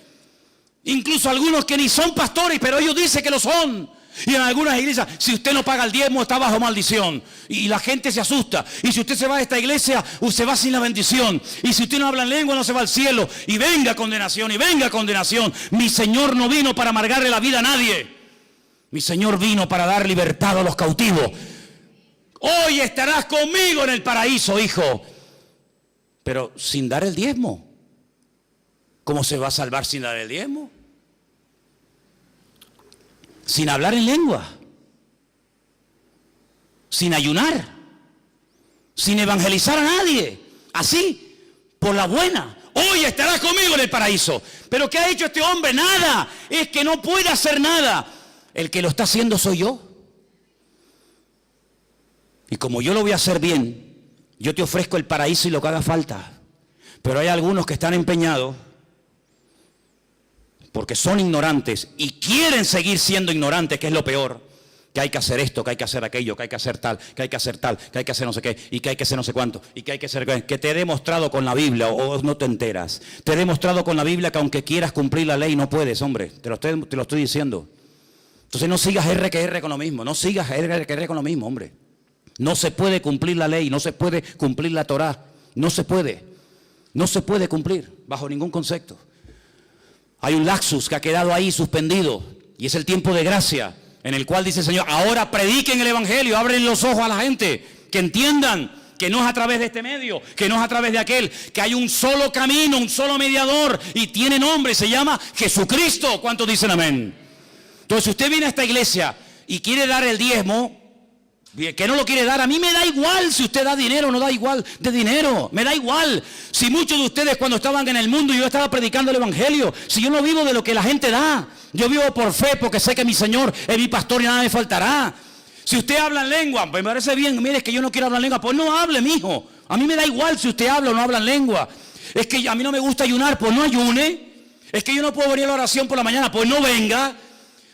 Incluso algunos que ni son pastores, pero ellos dicen que lo son. Y en algunas iglesias, si usted no paga el diezmo, está bajo maldición. Y la gente se asusta. Y si usted se va de esta iglesia, usted va sin la bendición. Y si usted no habla en lengua, no se va al cielo. Y venga condenación, y venga condenación. Mi Señor no vino para amargarle la vida a nadie. Mi Señor vino para dar libertad a los cautivos. Hoy estarás conmigo en el paraíso, hijo. Pero sin dar el diezmo. ¿Cómo se va a salvar sin dar el diezmo? Sin hablar en lengua, sin ayunar, sin evangelizar a nadie, así, por la buena. Hoy estarás conmigo en el paraíso. ¿Pero qué ha hecho este hombre? Nada. Es que no puede hacer nada. El que lo está haciendo soy yo. Y como yo lo voy a hacer bien, yo te ofrezco el paraíso y lo que haga falta. Pero hay algunos que están empeñados, porque son ignorantes y quieren seguir siendo ignorantes, que es lo peor, que hay que hacer esto, que hay que hacer aquello, que hay que hacer tal, que hay que hacer tal, que hay que hacer no sé qué, y que hay que hacer no sé cuánto, y que hay que hacer que te he demostrado con la Biblia, o no te enteras. Te he demostrado con la Biblia que aunque quieras cumplir la ley no puedes, hombre, te lo estoy diciendo. Entonces no sigas R que R con lo mismo, no sigas R que R con lo mismo, hombre. No se puede cumplir la ley, no se puede cumplir la Torá, no se puede cumplir bajo ningún concepto. Hay un laxus que ha quedado ahí suspendido y es el tiempo de gracia en el cual dice el Señor, ahora prediquen el Evangelio, abren los ojos a la gente, que entiendan que no es a través de este medio, que no es a través de aquel, que hay un solo camino, un solo mediador y tiene nombre, se llama Jesucristo. ¿Cuántos dicen amén? Entonces si usted viene a esta iglesia y quiere dar el diezmo, que no lo quiere dar, a mí me da igual si usted da dinero o no da igual de dinero, me da igual. Si muchos de ustedes cuando estaban en el mundo yo estaba predicando el Evangelio, si yo no vivo de lo que la gente da, yo vivo por fe porque sé que mi Señor es mi pastor y nada me faltará. Si usted habla en lengua, pues me parece bien. Mire, es que yo no quiero hablar en lengua. Pues no hable, mijo. A mí me da igual si usted habla o no habla en lengua. Es que a mí no me gusta ayunar, pues no ayune. Es que yo no puedo venir a la oración por la mañana, pues no venga.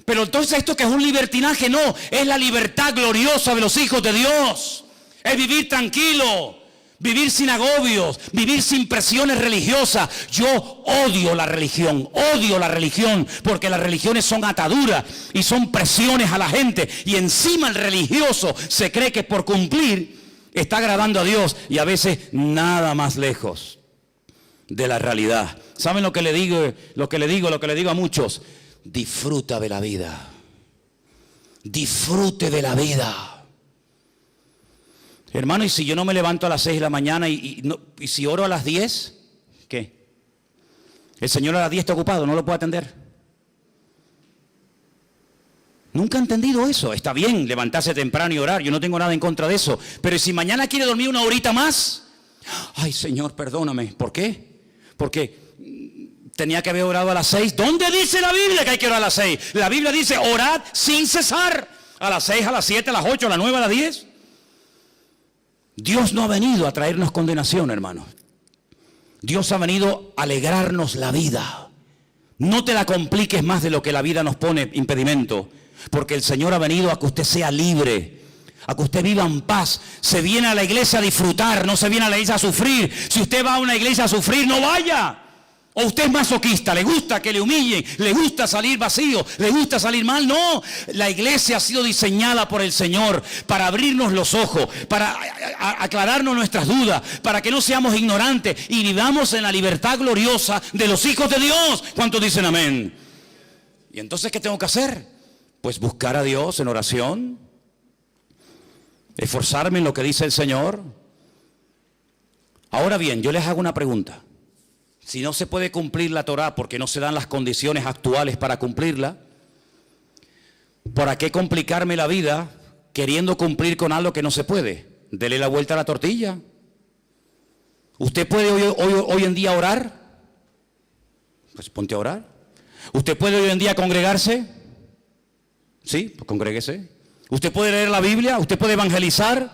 Pero entonces esto que es un libertinaje, no. Es la libertad gloriosa de los hijos de Dios. Es vivir tranquilo. Vivir sin agobios, vivir sin presiones religiosas. Yo odio la religión, porque las religiones son ataduras y son presiones a la gente. Y encima el religioso se cree que por cumplir está agradando a Dios y a veces nada más lejos de la realidad. ¿Saben lo que le digo? Lo que le digo a muchos: disfruta de la vida. Disfrute de la vida. Hermano, ¿y si yo no me levanto a las 6 de la mañana y si oro a las 10? ¿Qué? El Señor a las 10 está ocupado, no lo puedo atender. Nunca he entendido eso. Está bien levantarse temprano y orar, yo no tengo nada en contra de eso. Pero si mañana quiere dormir una horita más, ay Señor, perdóname. ¿Por qué? Porque tenía que haber orado a las 6. ¿Dónde dice la Biblia que hay que orar a las 6? La Biblia dice: orad sin cesar. A las 6, a las 7, a las 8, a las 9, a las 10. Dios no ha venido a traernos condenación, hermano. Dios ha venido a alegrarnos la vida. No te la compliques más de lo que la vida nos pone impedimento, porque el Señor ha venido a que usted sea libre, a que usted viva en paz. Se viene a la iglesia a disfrutar, no se viene a la iglesia a sufrir. Si usted va a una iglesia a sufrir, no vaya. O usted es masoquista, le gusta que le humillen, le gusta salir vacío, le gusta salir mal. No, la iglesia ha sido diseñada por el Señor para abrirnos los ojos, para aclararnos nuestras dudas, para que no seamos ignorantes y vivamos en la libertad gloriosa de los hijos de Dios. ¿Cuántos dicen amén? Y entonces, ¿qué tengo que hacer? Pues buscar a Dios en oración, esforzarme en lo que dice el Señor. Ahora bien, yo les hago una pregunta. Si no se puede cumplir la Torá porque no se dan las condiciones actuales para cumplirla, ¿para qué complicarme la vida queriendo cumplir con algo que no se puede? Dele la vuelta a la tortilla. ¿Usted puede hoy en día orar? Pues ponte a orar. ¿Usted puede hoy en día congregarse? Sí, pues congréguese. ¿Usted puede leer la Biblia? ¿Usted puede evangelizar?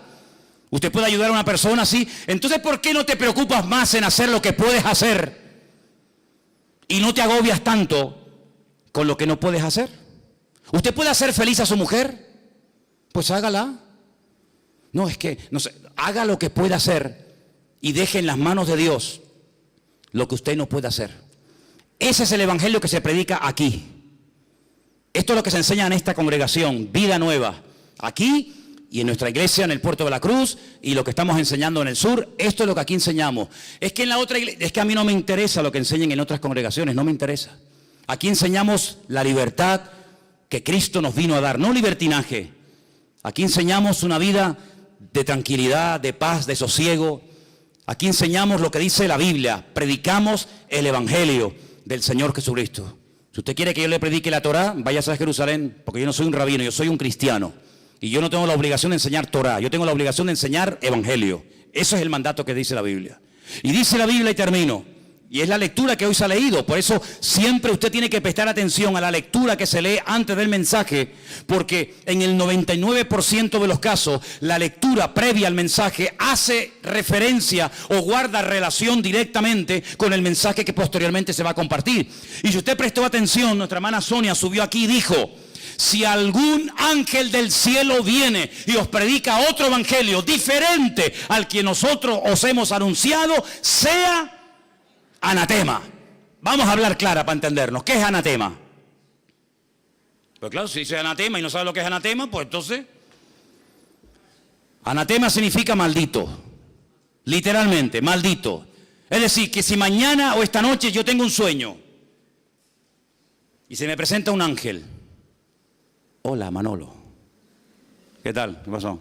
¿Usted puede ayudar a una persona así? Entonces, ¿por qué no te preocupas más en hacer lo que puedes hacer? Y no te agobias tanto con lo que no puedes hacer. ¿Usted puede hacer feliz a su mujer? Pues hágala. No, es que, no sé, haga lo que pueda hacer y deje en las manos de Dios lo que usted no puede hacer. Ese es el evangelio que se predica aquí. Esto es lo que se enseña en esta congregación, Vida Nueva. Aquí y en nuestra iglesia en el Puerto de la Cruz, y lo que estamos enseñando en el sur, esto es lo que aquí enseñamos. Es que en la otra iglesia, es que a mí no me interesa lo que enseñen en otras congregaciones, no me interesa. Aquí enseñamos la libertad que Cristo nos vino a dar, no libertinaje. Aquí enseñamos una vida de tranquilidad, de paz, de sosiego. Aquí enseñamos lo que dice la Biblia, predicamos el evangelio del Señor Jesucristo. Si usted quiere que yo le predique la Torá, váyase a Jerusalén, porque yo no soy un rabino, yo soy un cristiano. Y yo no tengo la obligación de enseñar Torá, yo tengo la obligación de enseñar evangelio. Eso es el mandato que dice la Biblia. Y dice la Biblia, y termino, y es la lectura que hoy se ha leído. Por eso siempre usted tiene que prestar atención a la lectura que se lee antes del mensaje, porque en el 99% de los casos, la lectura previa al mensaje hace referencia o guarda relación directamente con el mensaje que posteriormente se va a compartir. Y si usted prestó atención, nuestra hermana Sonia subió aquí y dijo: si algún ángel del cielo viene y os predica otro evangelio diferente al que nosotros os hemos anunciado, sea anatema. Vamos a hablar clara para entendernos. ¿Qué es anatema? Pues claro, si dice anatema y no sabe lo que es anatema, pues entonces... Anatema significa maldito. Literalmente, maldito. Es decir, que si mañana o esta noche yo tengo un sueño y se me presenta un ángel. Hola, Manolo. ¿Qué tal? ¿Qué pasó?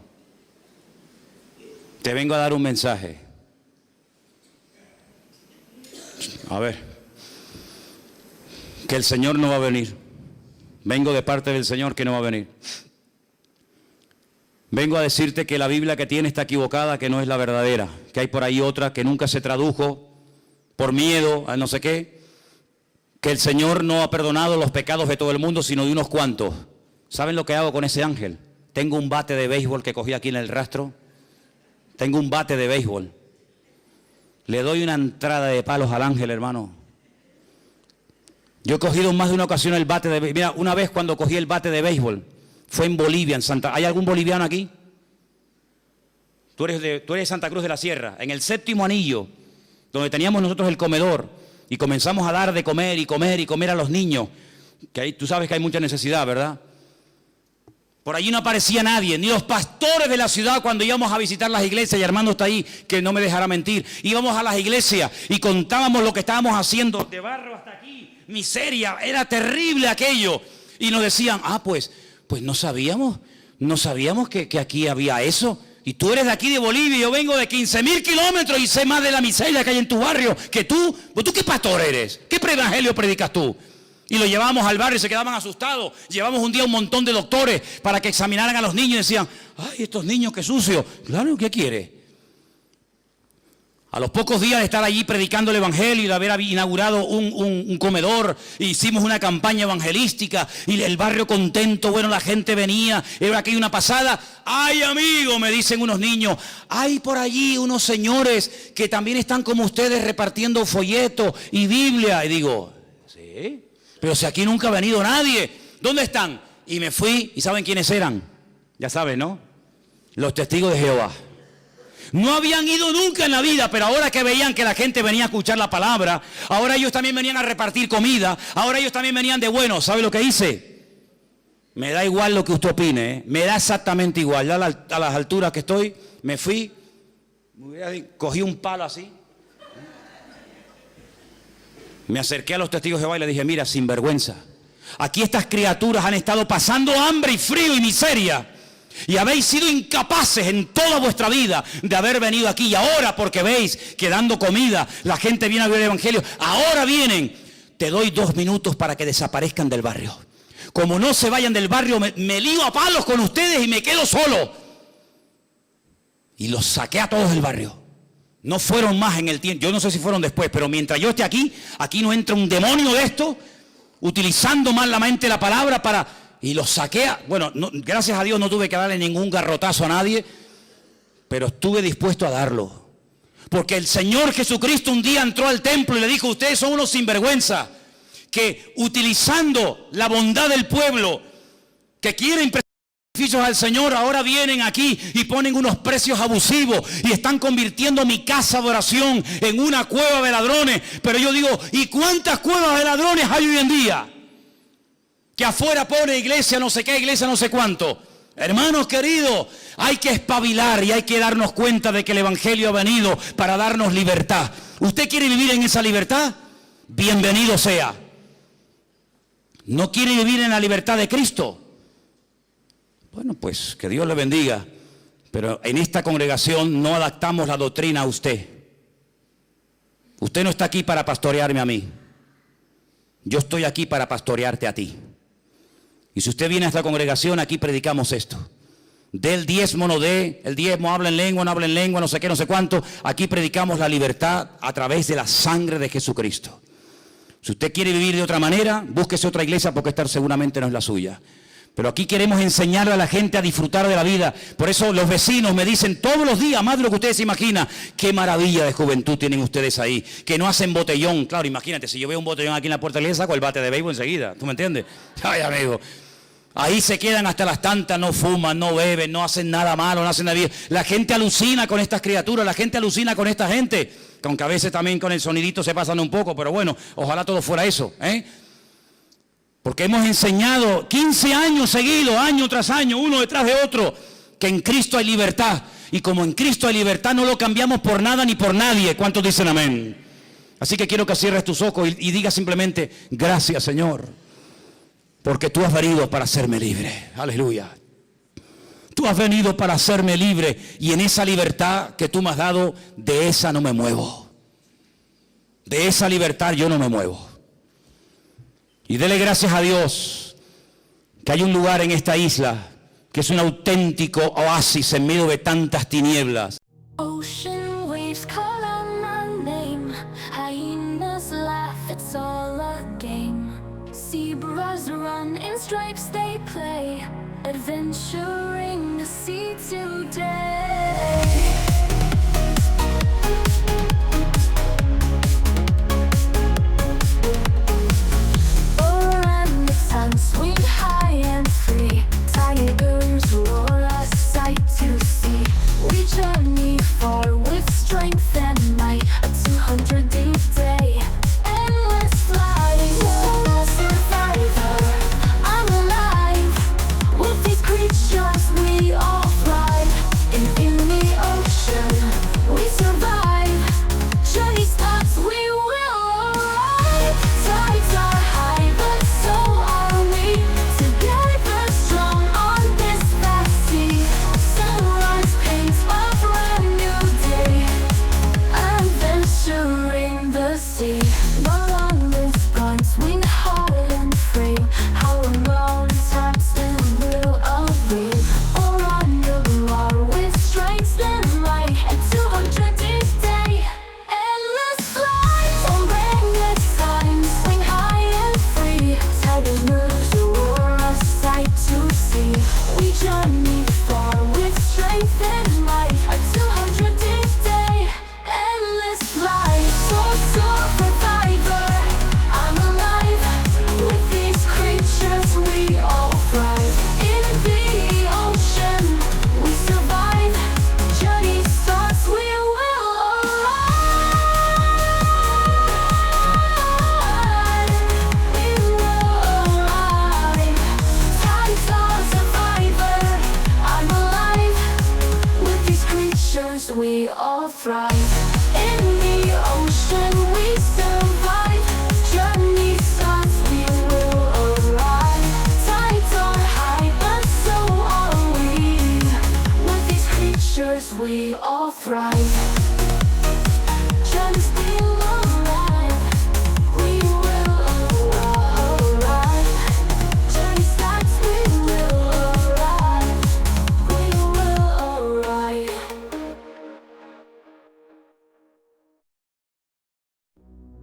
Te vengo a dar un mensaje. A ver. Que el Señor no va a venir. Vengo de parte del Señor que no va a venir. Vengo a decirte que la Biblia que tiene está equivocada, que no es la verdadera. Que hay por ahí otra que nunca se tradujo por miedo a no sé qué. Que el Señor no ha perdonado los pecados de todo el mundo, sino de unos cuantos. ¿Saben lo que hago con ese ángel? Tengo un bate de béisbol que cogí aquí en el rastro. Tengo un bate de béisbol. Le doy una entrada de palos al ángel, hermano. Yo he cogido en más de una ocasión el bate de béisbol. Mira, una vez cuando cogí el bate de béisbol, fue en Bolivia, en Santa... ¿Hay algún boliviano aquí? Tú eres de Santa Cruz de la Sierra. En el séptimo anillo, donde teníamos nosotros el comedor, y comenzamos a dar de comer y comer y comer a los niños, que ahí tú sabes que hay mucha necesidad, ¿verdad? Por allí no aparecía nadie, ni los pastores de la ciudad cuando íbamos a visitar las iglesias, y Armando está ahí, que no me dejará mentir. Íbamos a las iglesias y contábamos lo que estábamos haciendo, de barro hasta aquí, miseria, era terrible aquello. Y nos decían, pues no sabíamos que aquí había eso. Y tú eres de aquí de Bolivia, yo vengo de 15.000 kilómetros y sé más de la miseria que hay en tu barrio que tú. ¿Tú qué pastor eres? ¿Qué evangelio predicas tú? Y lo llevábamos al barrio y se quedaban asustados. Llevamos un día un montón de doctores para que examinaran a los niños y decían, ay, estos niños qué sucios. Claro, ¿qué quiere? A los pocos días de estar allí predicando el evangelio y de haber inaugurado un comedor, hicimos una campaña evangelística y el barrio contento, bueno, la gente venía, era aquí una pasada. Ay, amigo, me dicen unos niños, hay por allí unos señores que también están como ustedes repartiendo folletos y Biblia. Y digo, ¿sí? Pero si aquí nunca ha venido nadie, ¿dónde están? Y me fui, ¿y saben quiénes eran? Ya saben, ¿no? Los testigos de Jehová. No habían ido nunca en la vida, pero ahora que veían que la gente venía a escuchar la palabra, ahora ellos también venían a repartir comida, ahora ellos también venían de bueno. ¿Sabe lo que hice? Me da igual lo que usted opine, ¿eh? Me da exactamente igual. Ya a las alturas que estoy, me fui, cogí un palo así, me acerqué a los testigos de Jehová y le dije, mira, sinvergüenza, aquí estas criaturas han estado pasando hambre y frío y miseria. Y habéis sido incapaces en toda vuestra vida de haber venido aquí. Y ahora, porque veis que dando comida la gente viene a ver el evangelio, ahora vienen. Te doy 2 minutos para que desaparezcan del barrio. Como no se vayan del barrio, me lío a palos con ustedes y me quedo solo. Y los saqué a todos del barrio. No fueron más en el tiempo. Yo no sé si fueron después, pero mientras yo esté aquí, aquí no entra un demonio de esto, utilizando malamente la palabra para... Y los saqué, bueno, no, gracias a Dios no tuve que darle ningún garrotazo a nadie, pero estuve dispuesto a darlo. Porque el Señor Jesucristo un día entró al templo y le dijo, ustedes son unos sinvergüenza, que utilizando la bondad del pueblo, que quieren beneficios al Señor, ahora vienen aquí y ponen unos precios abusivos y están convirtiendo mi casa de oración en una cueva de ladrones. Pero yo digo, ¿y cuántas cuevas de ladrones hay hoy en día? Que afuera pone iglesia no sé qué, iglesia no sé cuánto. Hermanos queridos, hay que espabilar y hay que darnos cuenta de que el evangelio ha venido para darnos libertad. ¿Usted quiere vivir en esa libertad? Bienvenido sea. ¿No quiere vivir en la libertad de Cristo? Bueno, pues que Dios le bendiga. Pero en esta congregación no adaptamos la doctrina a usted. Usted no está aquí para pastorearme a mí. Yo estoy aquí para pastorearte a ti. Y si usted viene a esta congregación, aquí predicamos esto. Del diezmo, no dé, el diezmo habla en lengua, no habla en lengua, no sé qué, no sé cuánto. Aquí predicamos la libertad a través de la sangre de Jesucristo. Si usted quiere vivir de otra manera, búsquese otra iglesia porque esta seguramente no es la suya. Pero aquí queremos enseñarle a la gente a disfrutar de la vida. Por eso los vecinos me dicen todos los días, más de lo que ustedes se imaginan, qué maravilla de juventud tienen ustedes ahí, que no hacen botellón. Claro, imagínate, si yo veo un botellón aquí en la puerta de la iglesia, saco el bate de béisbol enseguida. ¿Tú me entiendes? Ay, amigo. Ahí se quedan hasta las tantas, no fuman, no beben, no hacen nada malo, no hacen nada bien. La gente alucina con estas criaturas, la gente alucina con esta gente, aunque a veces también con el sonidito se pasan un poco, pero bueno, ojalá todo fuera eso, ¿eh? Porque hemos enseñado 15 años seguidos, año tras año, uno detrás de otro, que en Cristo hay libertad. Y como en Cristo hay libertad, no lo cambiamos por nada ni por nadie. ¿Cuántos dicen amén? Así que quiero que cierres tus ojos y digas simplemente, gracias Señor, porque tú has venido para hacerme libre. Aleluya. Tú has venido para hacerme libre y en esa libertad que tú me has dado, de esa no me muevo. De esa libertad yo no me muevo. Y dele gracias a Dios que hay un lugar en esta isla que es un auténtico oasis en medio de tantas tinieblas. Ocean waves call out my name, hyenas laugh, it's all a game. Zebras run in stripes they play, adventure see today. Oh, and the sun swing high and free. Tigers roar, a sight to see. We journey far with strength and might. A 200-day day, endless flight. I'm a survivor, I'm alive. With these creatures we all thrive. In the ocean we survive. Journey starts, we will arrive. Tides are high, but so are we. Together strong on this vast sea. Sunrise paints a brand new day. Adventuring the sea. The longest gone, swing high and free. Our mountain still will agree. Or on your bar with strength and might. At 200 day, endless flight. On endless time, swing high and free. Tiger moves roar, a sight to see. We journey far with strength and might. A 200 day, endless flight. So survivor, I'm alive. With these creatures we all thrive. In the ocean we survive. Journey starts, we will arrive. We will arrive. Tides are survivor, I'm alive. With these creatures we all thrive. In the ocean we survive. Journey starts, we will arrive. Tides are high, but so are we. With these creatures we all thrive. Journey still alive. We will arrive. Journey starts, we will arrive. We will arrive.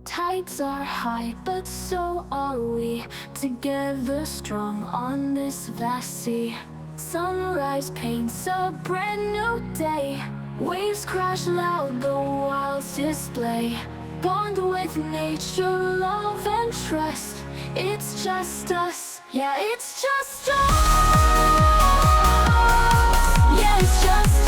Tides are high, but so are we. Together strong on this vast sea. Sunrise paints a brand new day. Waves crash loud, the wilds display. Bond with nature, love and trust. It's just us, yeah, it's just us. Yeah, it's just